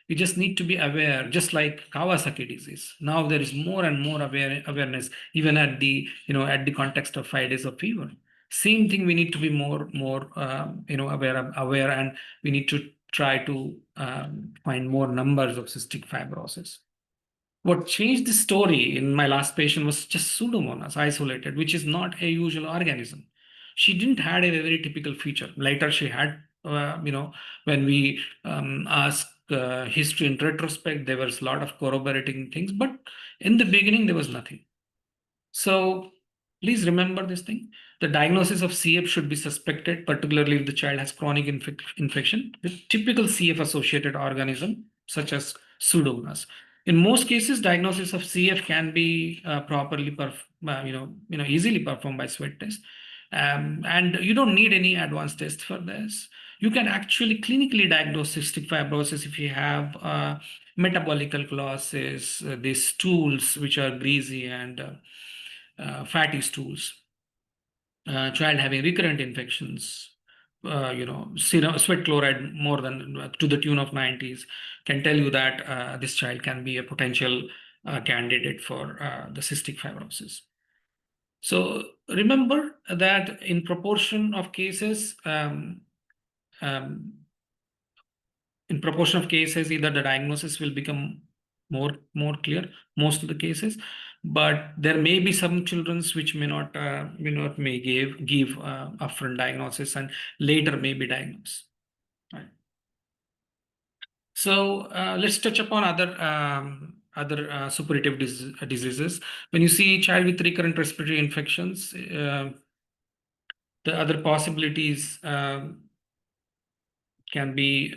You just need to be aware, just like Kawasaki disease. Now there is more and more awareness, even at the context of 5 days of fever. Same thing. We need to be more aware, and we need to try to find more numbers of cystic fibrosis. What changed the story in my last patient was just Pseudomonas isolated, which is not a usual organism. She didn't had a very typical feature. Later, she had, when we asked history in retrospect, there was a lot of corroborating things, but in the beginning, there was nothing. So please remember this thing. The diagnosis of CF should be suspected, particularly if the child has chronic infection with typical CF-associated organism, such as Pseudomonas. In most cases, diagnosis of CF can be properly, easily performed by sweat test. And you don't need any advanced test for this. You can actually clinically diagnose cystic fibrosis if you have metabolic alkalosis, these stools which are greasy and fatty stools, child having recurrent infections, sweat chloride more than to the tune of 90s can tell you that this child can be a potential candidate for the cystic fibrosis. So remember that in proportion of cases, either the diagnosis will become more clear, most of the cases, but there may be some children which may give upfront diagnosis and later may be diagnosed. Right. So let's touch upon other suppurative diseases. When you see a child with recurrent respiratory infections, the other possibilities can be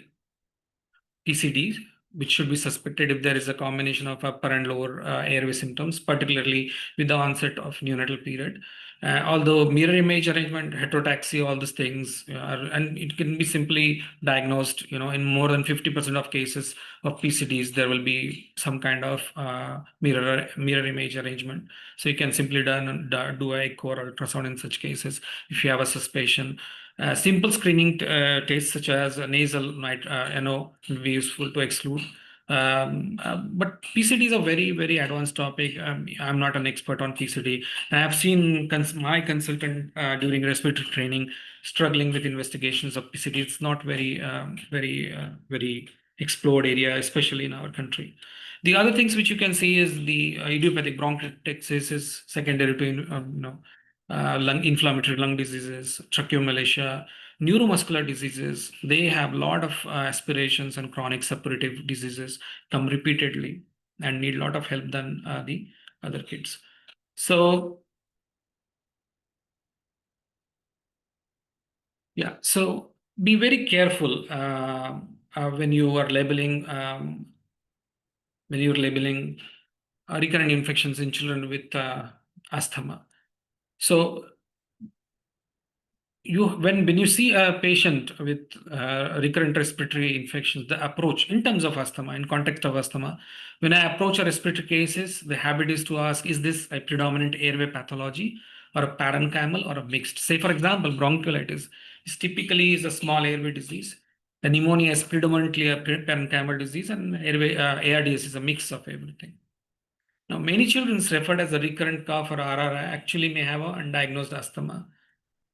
PCD, which should be suspected if there is a combination of upper and lower airway symptoms, particularly with the onset of neonatal period. Although mirror image arrangement, heterotaxy, all these things, and it can be simply diagnosed, in more than 50% of cases of PCDs, there will be some kind of mirror image arrangement. So you can simply do a core ultrasound in such cases if you have a suspicion. Simple screening tests such as nasal NO will be useful to exclude. But PCD is a very, very advanced topic. I'm not an expert on PCD. I have seen my consultant during respiratory training struggling with investigations of PCD. It's not very explored area, especially in our country. The other things which you can see is the idiopathic bronchiectasis is secondary to inflammatory lung diseases, tracheomalacia, neuromuscular diseases. They have a lot of aspirations, and chronic suppurative diseases come repeatedly and need a lot of help than the other kids. So yeah, so be very careful when you are labeling recurrent infections in children with asthma. So when you see a patient with recurrent respiratory infections, the approach in terms of asthma, in context of asthma, when I approach a respiratory cases, the habit is to ask, is this a predominant airway pathology or a parenchymal or a mixed? Say, for example, bronchiolitis is typically a small airway disease. The pneumonia is predominantly a parenchymal disease, and ARDS is a mix of everything. Now, many children referred as a recurrent cough or RRI actually may have an undiagnosed asthma.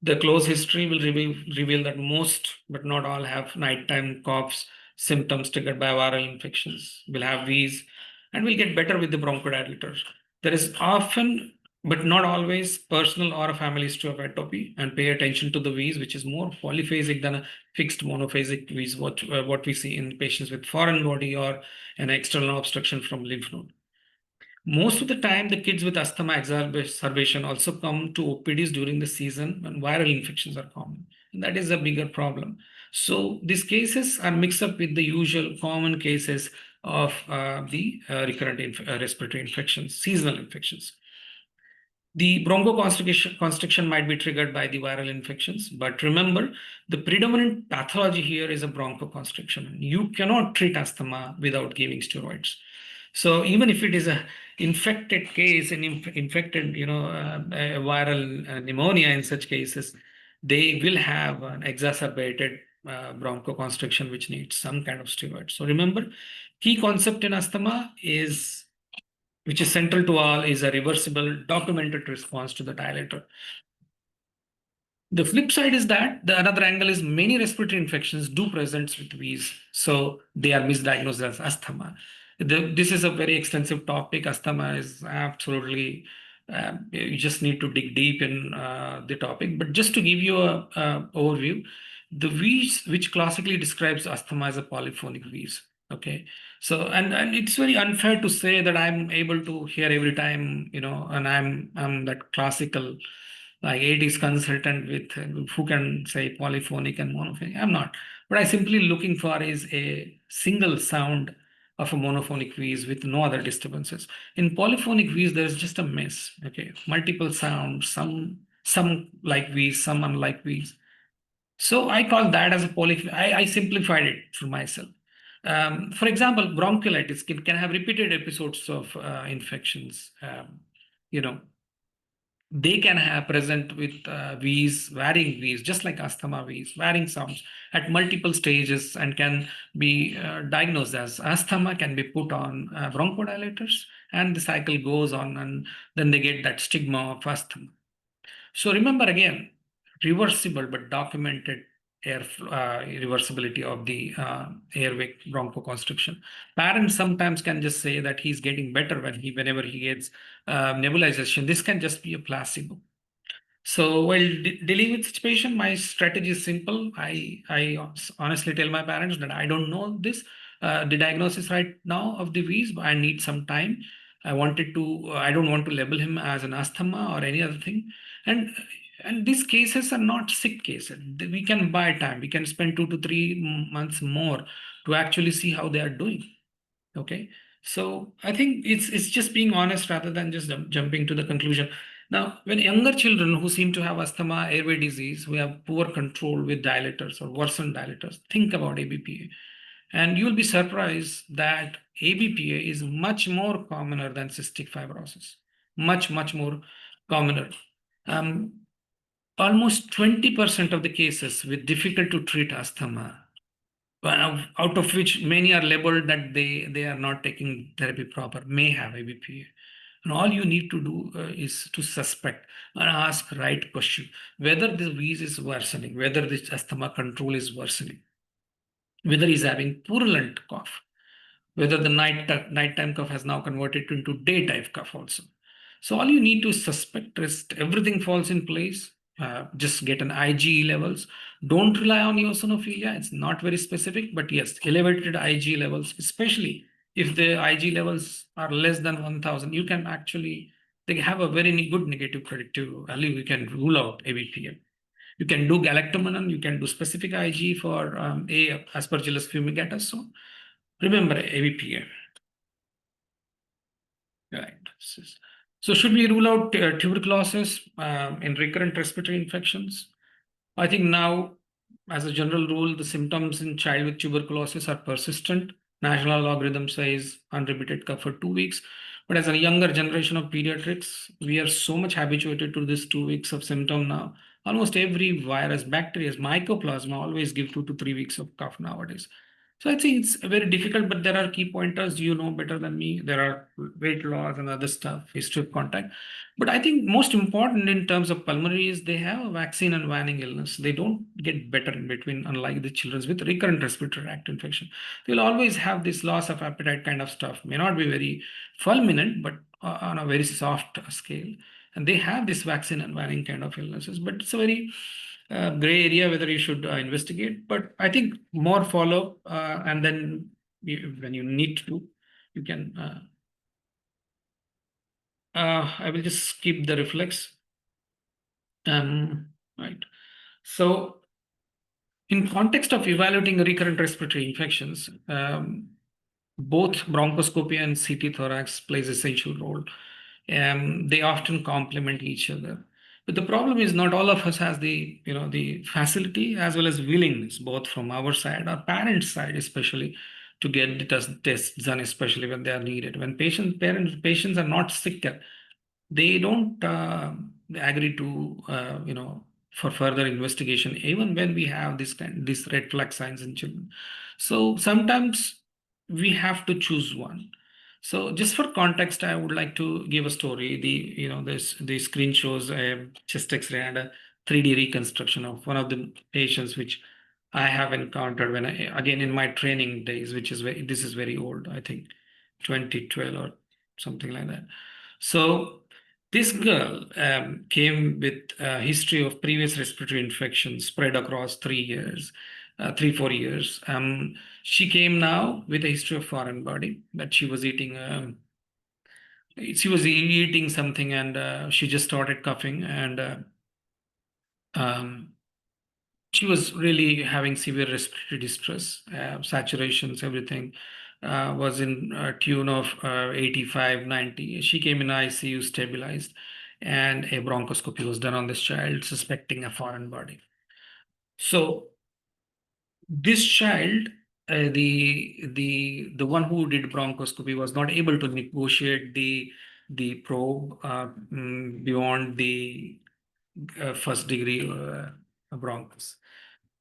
The close history will reveal that most, but not all, have nighttime coughs, symptoms triggered by viral infections, will have wheeze, and will get better with the bronchodilator. There is often, but not always, personal or a family history of atopy, and pay attention to the wheeze, which is more polyphasic than a fixed monophasic wheeze, what we see in patients with foreign body or an external obstruction from lymph node. Most of the time, the kids with asthma exacerbation also come to OPDs during the season when viral infections are common. And that is a bigger problem. So these cases are mixed up with the usual common cases of the recurrent respiratory infections, seasonal infections. The bronchoconstriction might be triggered by the viral infections, but remember, the predominant pathology here is a bronchoconstriction. You cannot treat asthma without giving steroids. So even if it is a infected case, an infected, a viral pneumonia, in such cases, they will have an exacerbated bronchoconstriction, which needs some kind of steroid. So remember, key concept in asthma is, which is central to all, is a reversible documented response to the dilator. The flip side is that the another angle is many respiratory infections do present with wheeze, so they are misdiagnosed as asthma. This is a very extensive topic. Asthma is absolutely, you just need to dig deep in the topic. But just to give you a overview, the wheeze, which classically describes asthma as a polyphonic wheeze. Okay, so and it's very unfair to say that I'm able to hear every time, and I'm that classical like 80s consultant with who can say polyphonic and monophonic. I'm not. What I simply looking for is a single sound of a monophonic wheeze with no other disturbances. In polyphonic wheeze, there's just a mess. Okay, multiple sounds, some like wheeze, some unlike wheeze. So I call that as a I simplified it for myself. For example, bronchiolitis can have repeated episodes of infections. You know, they can have present with wheeze, varying wheeze, just like asthma wheeze, varying sounds at multiple stages, and can be diagnosed as asthma, can be put on bronchodilators, and the cycle goes on, and then they get that stigma of asthma. So remember again, reversible but documented reversibility of the airway bronchoconstriction. Parents sometimes can just say that he's getting better whenever he gets nebulization. This can just be a placebo. So while dealing with such patient, my strategy is simple. I honestly tell my parents that I don't know the diagnosis right now of the wheeze, but I need some time. I don't want to label him as an asthma or any other thing. And And these cases are not sick cases. We can buy time. We can spend 2 to 3 months more to actually see how they are doing. Okay. So I think it's just being honest rather than just jumping to the conclusion. Now, when younger children who seem to have asthma, airway disease, who have poor control with dilators or worsened dilators, think about ABPA. And you'll be surprised that ABPA is much more commoner than cystic fibrosis. Much more commoner. Um, Almost 20% of the cases with difficult to treat asthma, out of which many are labeled that they are not taking therapy proper, may have ABPA. And all you need to do is to suspect and ask right question, whether the wheeze is worsening, whether this asthma control is worsening, whether he's having purulent cough, whether the nighttime cough has now converted into daytime cough also. So all you need to suspect is everything falls in place. Just get an IgE levels. Don't rely on eosinophilia. It's not very specific, but yes, elevated IgE levels, especially if the IgE levels are less than 1,000, you can actually, they have a very good negative predictive value. You can rule out ABPM. You can do galactomannan. You can do specific IgE for A Aspergillus fumigatus. So remember ABPM. Right. So should we rule out tuberculosis in recurrent respiratory infections? I think now, as a general rule, the symptoms in child with tuberculosis are persistent. National algorithm says unrepeated cough for 2 weeks. But as a younger generation of pediatrics, we are so much habituated to this 2 weeks of symptom now. Almost every virus, bacteria, mycoplasma always give 2 to 3 weeks of cough nowadays. So I think it's very difficult, but there are key pointers you know better than me. There are weight loss and other stuff, history of contact. But I think most important in terms of pulmonary is they have a vaccine and waning illness. They don't get better in between, unlike the children with recurrent respiratory tract infection. They'll always have this loss of appetite kind of stuff. May not be very fulminant, but on a very soft scale. And they have this vaccine and waning kind of illnesses. But it's a very gray area whether you should investigate. But I think more follow and then when you need to, you can. I will just skip the reflex. Right. So, in context of evaluating recurrent respiratory infections, both bronchoscopy and CT thorax plays essential role. They often complement each other. But the problem is not all of us has the facility as well as willingness, both from our side, our parents' side, especially to get the tests done, especially when they are needed. When patients are not sick, they don't agree to for further investigation, even when we have these red flag signs in children. So sometimes we have to choose one. So just for context, I would like to give a story. The screen shows a chest X-ray and a 3D reconstruction of one of the patients which I have encountered when again in my training days, which is this is very old, I think 2012 or something like that. So this girl came with a history of previous respiratory infections spread across 3 years, 4 years. She came now with a history of foreign body that she was eating. She was eating something and she just started coughing and um, she was really having severe respiratory distress, saturations, everything was in tune of 85, 90. She came in ICU stabilized and a bronchoscopy was done on this child suspecting a foreign body. So this child, the one who did bronchoscopy was not able to negotiate the probe beyond the first degree bronchus.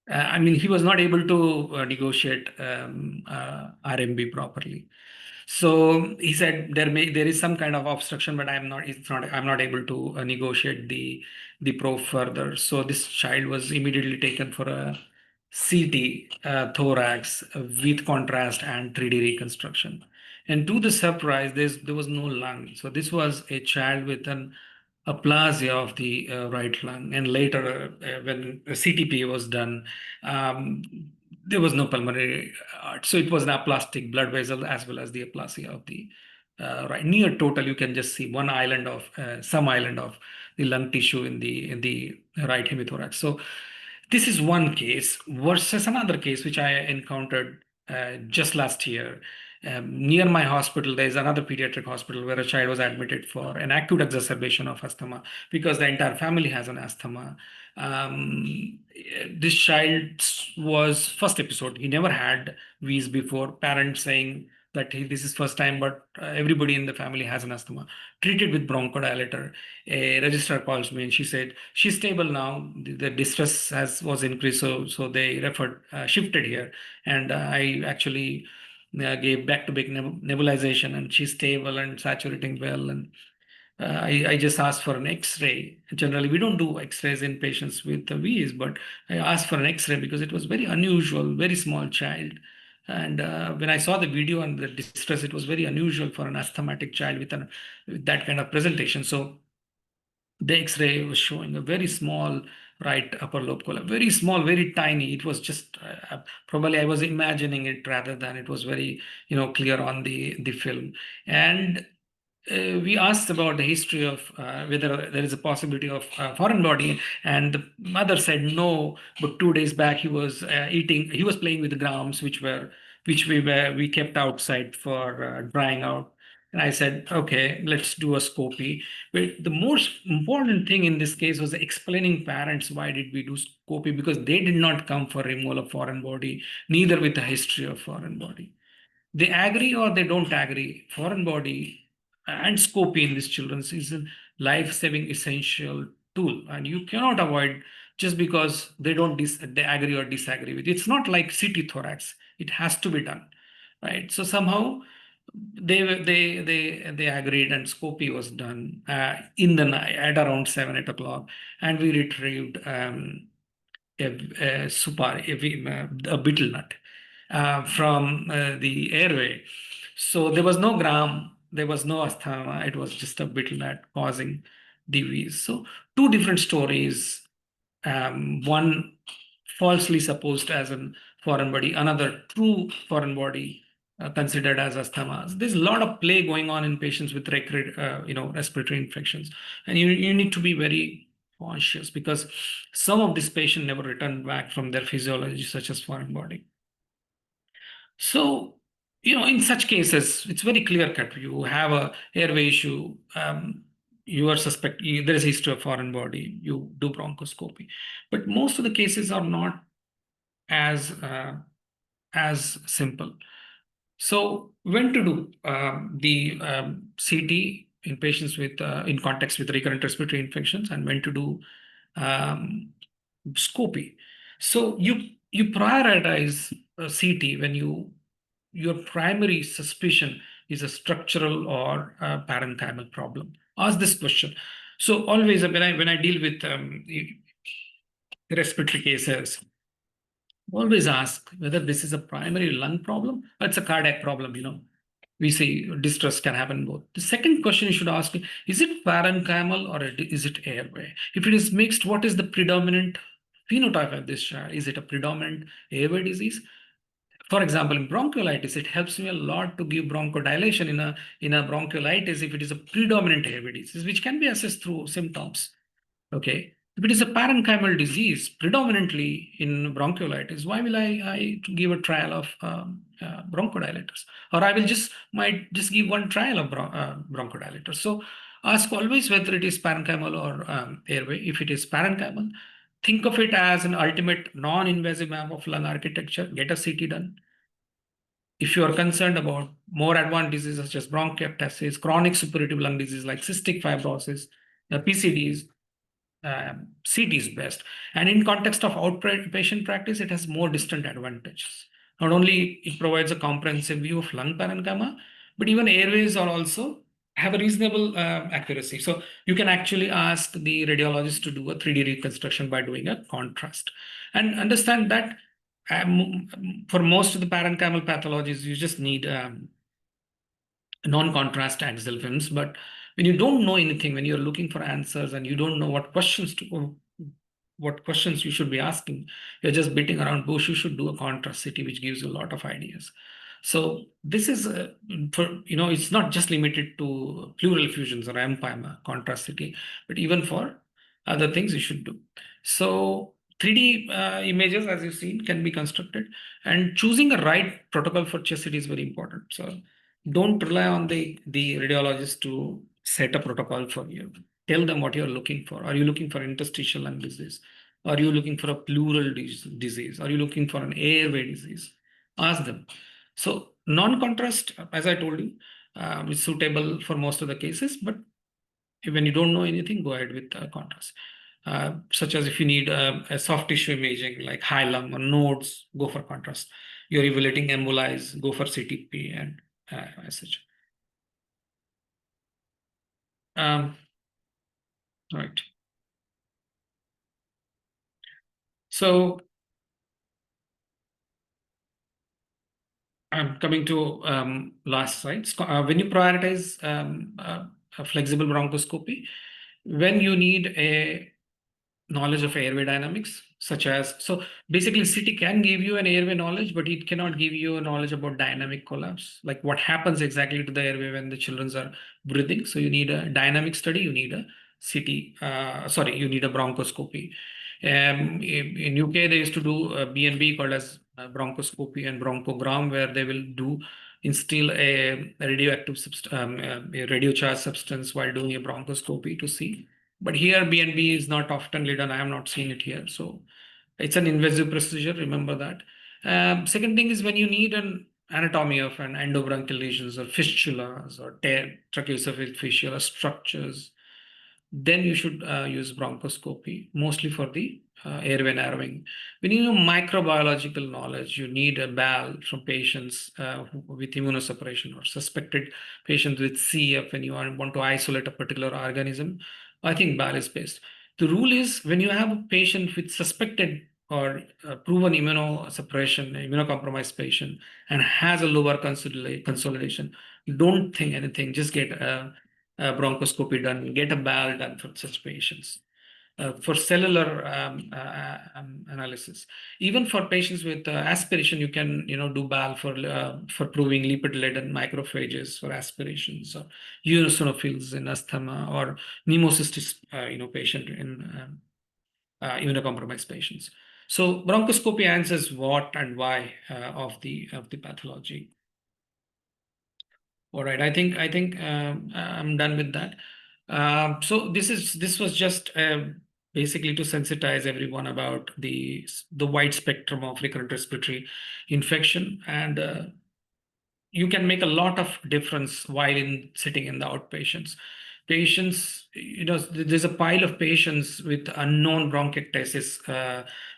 I mean, he was not able to negotiate RMB properly. So he said there is some kind of obstruction, but I'm not able to negotiate the probe further. So this child was immediately taken for a CT thorax with contrast and 3D reconstruction. And to the surprise, there was no lung. So this was a child with an aplasia of the right lung. And later, when CTP was done, um, there was no pulmonary so it was an aplastic blood vessel as well as the aplasia of the right near total. You can just see one island of some island of the lung tissue in the right hemithorax. So this is one case versus another case which I encountered just last year. Near my hospital, there is another pediatric hospital where a child was admitted for an acute exacerbation of asthma because the entire family has an asthma. This child was first episode. He never had wheeze before. Parents saying that this is first time, but everybody in the family has an asthma. Treated with bronchodilator. A registrar calls me and she said she's stable now. The distress was increased, so they referred shifted here, and I actually gave back-to-back nebulization, and she's stable and saturating well. And I just asked for an X-ray. Generally, we don't do X-rays in patients with the VEs, but I asked for an X-ray because it was very unusual, very small child. And when I saw the video and the distress, it was very unusual for an asthmatic child with that kind of presentation. So the X-ray was showing a very small right upper lobe column, very small, very tiny. It was just probably I was imagining it rather than it was very clear on the film. And we asked about the history of whether there is a possibility of foreign body, and the mother said no. But 2 days back, he was he was playing with the grams, which we kept outside for drying out. And I said, okay, let's do a scopy. But the most important thing in this case was explaining parents why did we do scopy, because they did not come for removal of foreign body, neither with a history of foreign body. They agree or they don't agree. Foreign body and scopy in these children is a life-saving essential tool, and you cannot avoid just because they agree or disagree with it. It's not like CT thorax; it has to be done, right? So somehow they agreed, and scopy was done in the night at around 7-8 o'clock, and we retrieved a betel nut from the airway. So there was no gram, there was no asthma, it was just a betel nut causing the wheeze. So two different stories, one falsely supposed as a foreign body, another true foreign body considered as asthma. There's a lot of play going on in patients with respiratory infections, and you need to be very conscious because some of these patients never return back from their physiology, such as foreign body. So, in such cases, it's very clear cut. You have a airway issue. You are there is a history of foreign body. You do bronchoscopy, but most of the cases are not as simple. So, when to do the CT in patients with in context with recurrent respiratory infections, and when to do scopy. So you prioritize CT when your primary suspicion is a structural or a parenchymal problem. Ask this question. So always when I deal with respiratory cases, always ask whether this is a primary lung problem or it's a cardiac problem. We say distress can happen both. The second question you should ask is it parenchymal or is it airway? If it is mixed, what is the predominant phenotype of this child? Is it a predominant airway disease? For example, in bronchiolitis, it helps me a lot to give bronchodilation in a bronchiolitis if it is a predominant airway disease, which can be assessed through symptoms. Okay. If it is a parenchymal disease, predominantly in bronchiolitis, why will I give a trial of bronchodilators? Or I will might just give one trial of bronchodilators. So ask always whether it is parenchymal or airway. If it is parenchymal, think of it as an ultimate non-invasive map of lung architecture. Get a CT done. If you are concerned about more advanced diseases such as bronchiectasis, chronic suppurative lung disease like cystic fibrosis, the PCDs, CT is best. And in context of outpatient practice, it has more distant advantages. Not only it provides a comprehensive view of lung parenchyma, but even airways are also have a reasonable accuracy. So you can actually ask the radiologist to do a 3D reconstruction by doing a contrast. And understand that for most of the parenchymal pathologies, you just need non-contrast axial films. But when you don't know anything, when you're looking for answers and you don't know what questions you should be asking, you're just beating around bush, you should do a contrast CT, which gives you a lot of ideas. So this is it's not just limited to pleural effusions or empyema, contrast-CT, but even for other things you should do. So 3D images, as you've seen, can be constructed, and choosing the right protocol for chest CT is very important. So don't rely on the radiologist to set a protocol for you. Tell them what you're looking for. Are you looking for interstitial lung disease? Are you looking for a pleural disease? Are you looking for an airway disease? Ask them. So non-contrast, as I told you, is suitable for most of the cases, but when you don't know anything, go ahead with contrast. Such as if you need a soft tissue imaging like hilum or nodes, go for contrast. You're evaluating embolies, go for CTP and as such. Right. So I'm coming to last slide. When you prioritize a flexible bronchoscopy, when you need a knowledge of airway dynamics, such as, so basically CT can give you an airway knowledge, but it cannot give you a knowledge about dynamic collapse, like what happens exactly to the airway when the children are breathing. So you need a dynamic study, you need a you need a bronchoscopy. In UK, they used to do a BNB called as bronchoscopy and bronchogram, where they will instill a radioactive a radiocharged substance while doing a bronchoscopy to see. But here BNB is not often done. I have not seen it here. So it's an invasive procedure. Remember that. Second thing is when you need an anatomy of an endobronchial lesions or fistulas or tracheoesophageal fistula structures, then you should use bronchoscopy, mostly for the airway narrowing. When you know microbiological knowledge, you need a BAL from patients with immunosuppression or suspected patients with CF when you want to isolate a particular organism. I think BAL is best. The rule is when you have a patient with suspected or proven immunosuppression, immunocompromised patient, and has a lower consolidation, don't think anything, just get bronchoscopy done, get a BAL done for such patients. For cellular analysis, even for patients with aspiration, you can do BAL for proving lipid-laden macrophages for aspirations, or eosinophils in asthma, or pneumocystis patient in immunocompromised patients. So bronchoscopy answers what and why of the pathology. All right, I think I'm done with that. So this was just basically to sensitize everyone about the wide spectrum of recurrent respiratory infection, and you can make a lot of difference while sitting in the outpatients. Patients, there's a pile of patients with unknown bronchiectasis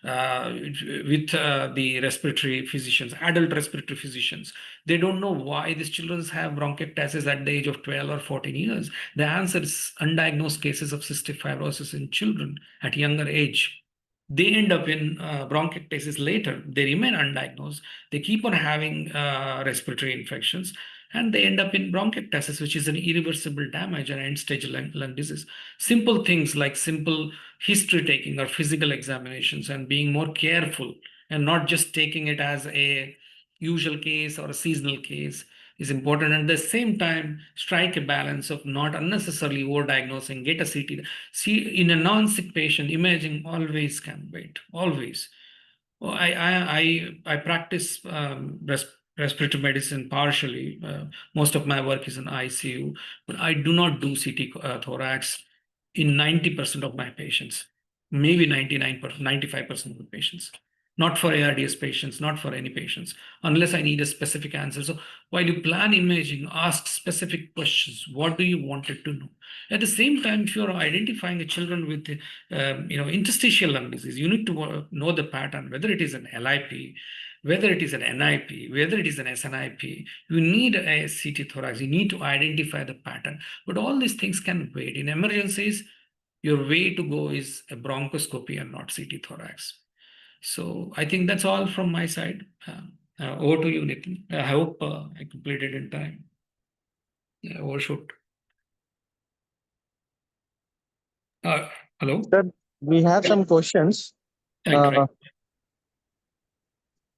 with the respiratory physicians, adult respiratory physicians. They don't know why these children have bronchiectasis at the age of 12 or 14 years. The answer is undiagnosed cases of cystic fibrosis in children at younger age. They end up in bronchiectasis later. They remain undiagnosed. They keep on having respiratory infections, and they end up in bronchiectasis, which is an irreversible damage and end-stage lung disease. Simple things like simple history taking or physical examinations and being more careful and not just taking it as a usual case or a seasonal case is important. And at the same time, strike a balance of not unnecessarily overdiagnosing, get a CT. See, in a non-sick patient, imaging always can wait, always. Well, I practice respiratory medicine partially. Most of my work is in ICU, but I do not do CT thorax in 90% of my patients, maybe 99%, 95% of the patients. Not for ARDS patients, not for any patients, unless I need a specific answer. So while you plan imaging, ask specific questions. What do you want it to know? At the same time, if you're identifying a children with interstitial lung disease, you need to know the pattern, whether it is an LIP, whether it is an NIP, whether it is an SNIP. You need a CT thorax. You need to identify the pattern. But all these things can wait. In emergencies, your way to go is a bronchoscopy and not CT thorax. So I think that's all from my side. Over to you, Nitin. I hope I completed in time. Yeah, overshoot. Hello? Sir, we have some questions. Right, right.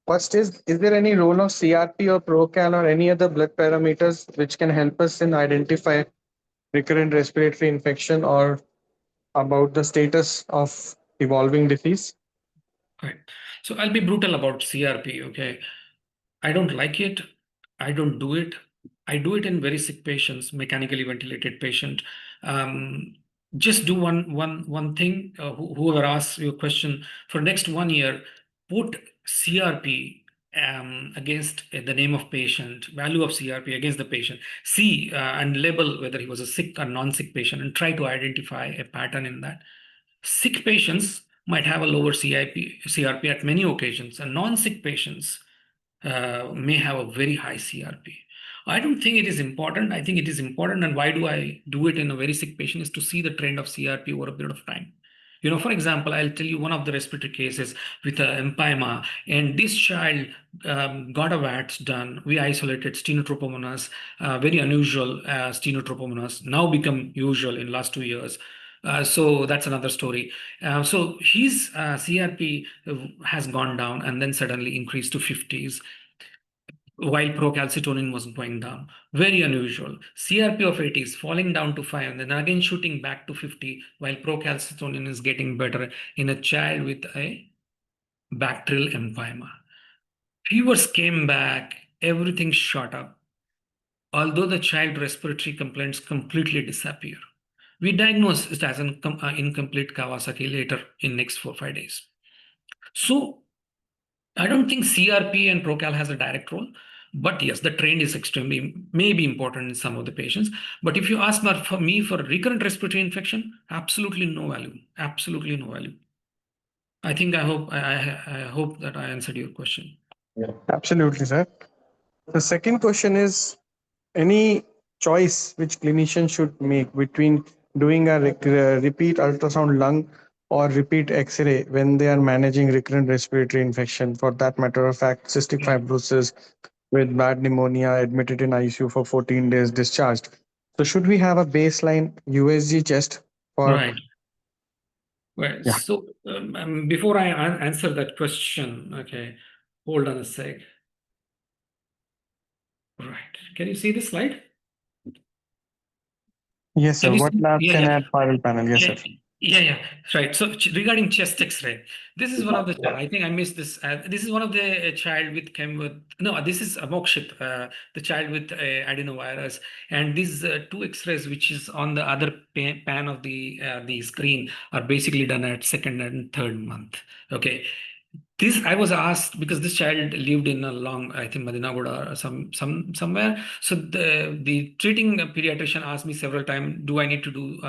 First is there any role of CRP or Procal or any other blood parameters which can help us in identify recurrent respiratory infection or about the status of evolving disease? Right. So I'll be brutal about CRP. Okay. I don't like it. I don't do it. I do it in very sick patients, mechanically ventilated patient. Um, just do one thing. Whoever asks you a question for next 1 year, put CRP against the name of patient, value of CRP against the patient. See and label whether he was a sick or non-sick patient, and try to identify a pattern in that. Sick patients might have a lower CRP at many occasions, and non-sick patients may have a very high CRP. I don't think it is important. I think it is important. And why do I do it in a very sick patient is to see the trend of CRP over a period of time. For example, I'll tell you one of the respiratory cases with empyema, and this child got a VATS done. We isolated stenotropomonas, very unusual stenotropomonas, now become usual in last 2 years. So that's another story. So his CRP has gone down and then suddenly increased to 50s while procalcitonin was going down. Very unusual. CRP of 80 is falling down to 5 and then again shooting back to 50 while procalcitonin is getting better in a child with a bacterial empyema. Fevers came back, everything shot up, although the child respiratory complaints completely disappear. We diagnose it as an incomplete Kawasaki later in next 4 5 days. So I don't think CRP and Procal has a direct role, but yes, the trend is extremely maybe important in some of the patients. But if you ask for me for recurrent respiratory infection, absolutely no value. Absolutely no value. I think I hope that I answered your question. Yeah. Absolutely, sir. The second question is any choice which clinician should make between doing a repeat ultrasound lung or repeat x-ray when they are managing recurrent respiratory infection, for that matter of fact cystic fibrosis with bad pneumonia, admitted in ICU for 14 days, discharged. So should we have a baseline USG chest for? Right. Well, Yeah. so before I answer that question, okay, hold on a sec. Right. Can you see this slide? Yes, Can sir. you What see? labs Yeah, can yeah. add viral panel? Yes, sir. Yeah, right. So regarding chest X-ray, this is one of the child. I think I missed this. This is one of the child with came with no. This is a Mokshit, the child with adenovirus, and these two X-rays, which is on the other pan of the screen, are basically done at second and third month. Okay, this I was asked because this child lived in a long, I think Madinagoda or somewhere. So the treating pediatrician asked me several times, do I need to do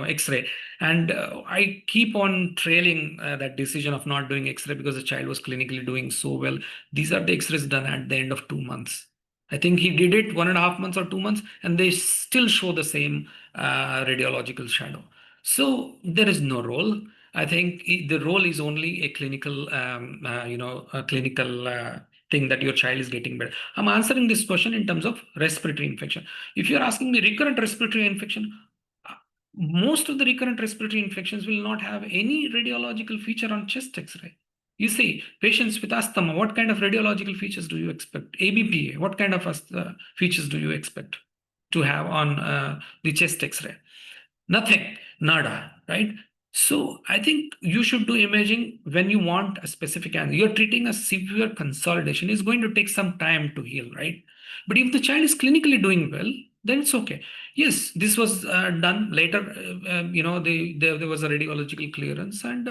X-ray? And I keep on trailing that decision of not doing X-ray because the child was clinically doing so well. These are the X-rays done at the end of 2 months. I think he did it 1.5 months or 2 months, and they still show the same radiological shadow. So there is no role. I think the role is only a clinical, a clinical thing that your child is getting better. I'm answering this question in terms of respiratory infection. If you're asking me recurrent respiratory infection, uh, most of the recurrent respiratory infections will not have any radiological feature on chest X-ray. You see, patients with asthma, what kind of radiological features do you expect? ABPA, what kind of features do you expect to have on the chest X-ray? Nothing, nada, right? So I think you should do imaging when you want a specific answer. You're treating a severe consolidation. It's going to take some time to heal, right? But if the child is clinically doing well, then it's okay. Yes, this was done later. There was a radiological clearance, and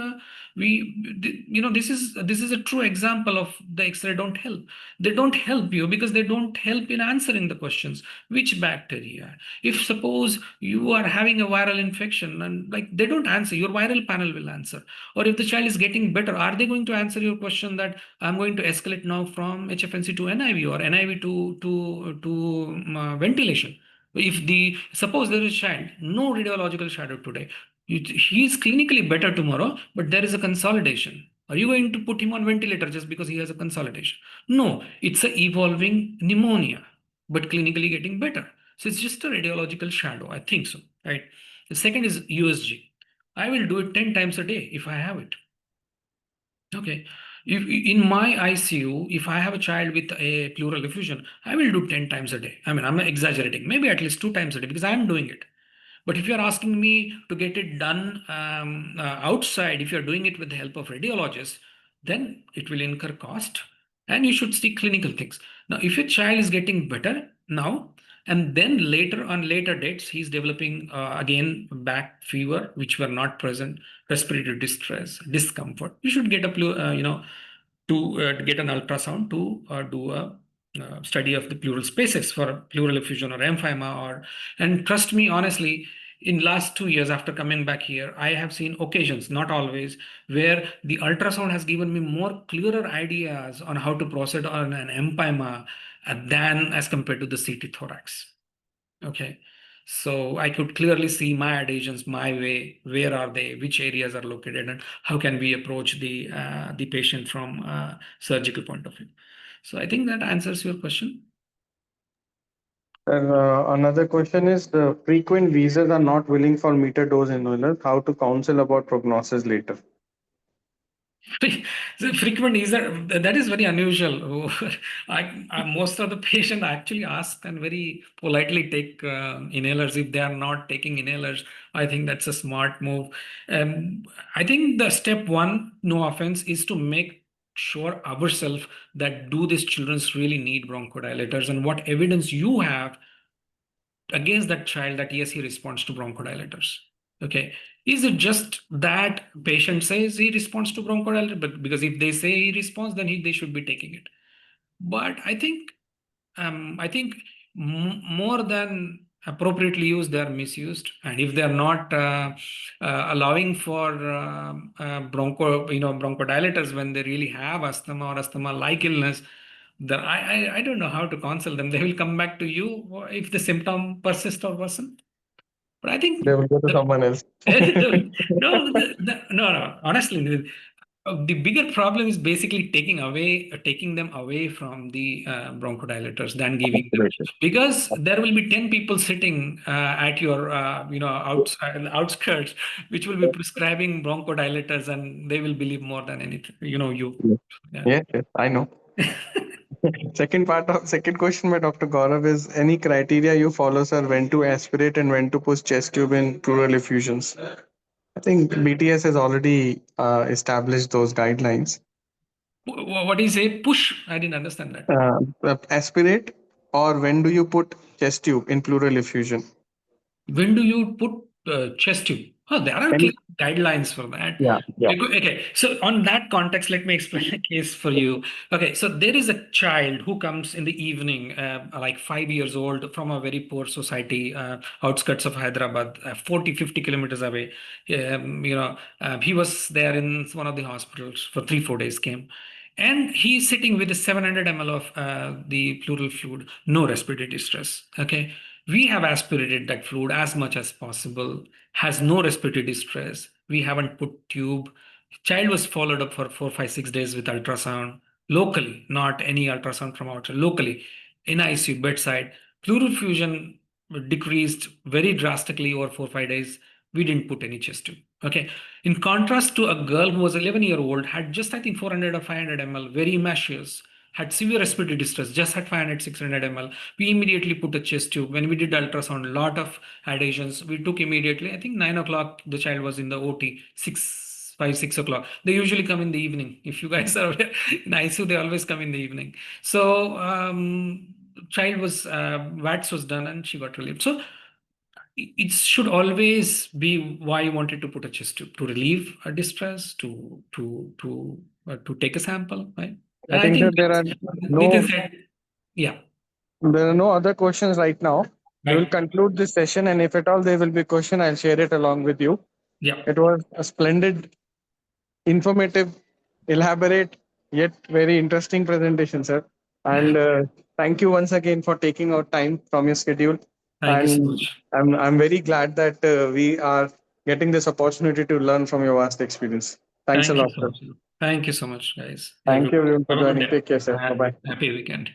this is a true example of the X-ray don't help. They don't help you because they don't help in answering the questions. Which bacteria? If suppose you are having a viral infection and like they don't answer, your viral panel will answer. Or if the child is getting better, are they going to answer your question that I'm going to escalate now from HFNC to NIV or NIV to ventilation? If the suppose there is a child, no radiological shadow today, he is clinically better tomorrow, but there is a consolidation. Are you going to put him on ventilator just because he has a consolidation? No, it's a evolving pneumonia, but clinically getting better. So it's just a radiological shadow. I think so, right? The second is USG. I will do it 10 times a day if I have it. Okay. If in my ICU, if I have a child with a pleural effusion, I will do 10 times a day. I mean, I'm exaggerating, maybe at least 2 times a day because I'm doing it. But if you're asking me to get it done outside, if you're doing it with the help of radiologists, then it will incur cost and you should see clinical things. Now, if your child is getting better now, and then later on later dates, he's developing again back fever, which were not present, respiratory distress, discomfort. You should get a to get an ultrasound to do a study of the pleural spaces for pleural effusion or emphysema. Or and trust me, honestly, in last 2 years after coming back here, I have seen occasions, not always, where the ultrasound has given me more clearer ideas on how to proceed on an empyema than as compared to the CT thorax. Okay. So I could clearly see my adhesions, my way, where are they, which areas are located, and how can we approach the patient from a surgical point of view. So I think that answers your question. Another question is the frequent visas are not willing for meter dose inhalers. How to counsel about prognosis later? The frequent user, that is very unusual. Most of the patient actually ask and very politely take inhalers. If they are not taking inhalers, I think that's a smart move. I think the step one, no offense, is to make sure ourselves that do these children really need bronchodilators and what evidence you have against that child that yes, he responds to bronchodilators. Okay. Is it just that patient says he responds to bronchodilator? But because if they say he responds, then they should be taking it. But I think more than appropriately used, they are misused. And if they are not allowing for bronchodilators when they really have asthma or asthma-like illness, then I don't know how to counsel them. They will come back to you if the symptom persists or worsen. But I think They will go to someone else. no. Honestly, the bigger problem is basically taking them away from the bronchodilators than giving them, Absolutely. because there will be 10 people sitting at your outside outskirts, which will be prescribing bronchodilators, and they will believe more than anything. You. Yes, Yeah. yes, yes, I know. Second question by Dr. Gaurav is any criteria you follow, sir, when to aspirate and when to push chest tube in pleural effusions? I think BTS has already established those guidelines. What is a push? I didn't understand that. Aspirate or when do you put chest tube in pleural effusion? When do you put chest tube? Oh, there are clear Any, guidelines for that. yeah, yeah. Okay, so on that context, let me explain a case for you. Okay, so there is a child who comes in the evening, like 5 years old, from a very poor society, outskirts of Hyderabad, 40, 50 kilometers away. He was there in one of the hospitals for 3, 4 days, came. And he's sitting with a 700 ml of the pleural fluid, no respiratory distress. Okay, we have aspirated that fluid as much as possible, has no respiratory distress. We haven't put tube. Child was followed up for 4, 5, 6 days with ultrasound locally, not any ultrasound from outside, locally in ICU bedside. Pleural fusion decreased very drastically over 4, 5 days. We didn't put any chest tube. Okay. In contrast to a girl who was 11-year-old, had just, I think, 400 or 500 ml, very emacious, had severe respiratory distress, just had 500, 600 ml. We immediately put a chest tube. When we did ultrasound, a lot of adhesions, we took immediately. I think 9 o'clock, the child was in the OT, 6 o'clock. They usually come in the evening. If you guys are aware, in ICU, they always come in the evening. So, child was, VATS was done and she got relieved. So, it should always be why you wanted to put a chest tube, to relieve a distress, to take a sample, right? I And I think think that there are Nitin no said, yeah, there are no other questions right now. We will right, conclude this session, and if at all there will be a question, I'll share it along with you. yeah. It was a splendid, informative, elaborate, yet very interesting presentation, sir. And thank you once again for taking out time from your schedule. Thank you so And much. I'm very glad that we are getting this opportunity to learn from your vast experience. Thanks a Thank you lot, so sir. much. Thank you so much, guys. Thank you everyone for Have a good joining. day. Take care, sir. Bye bye. Happy weekend.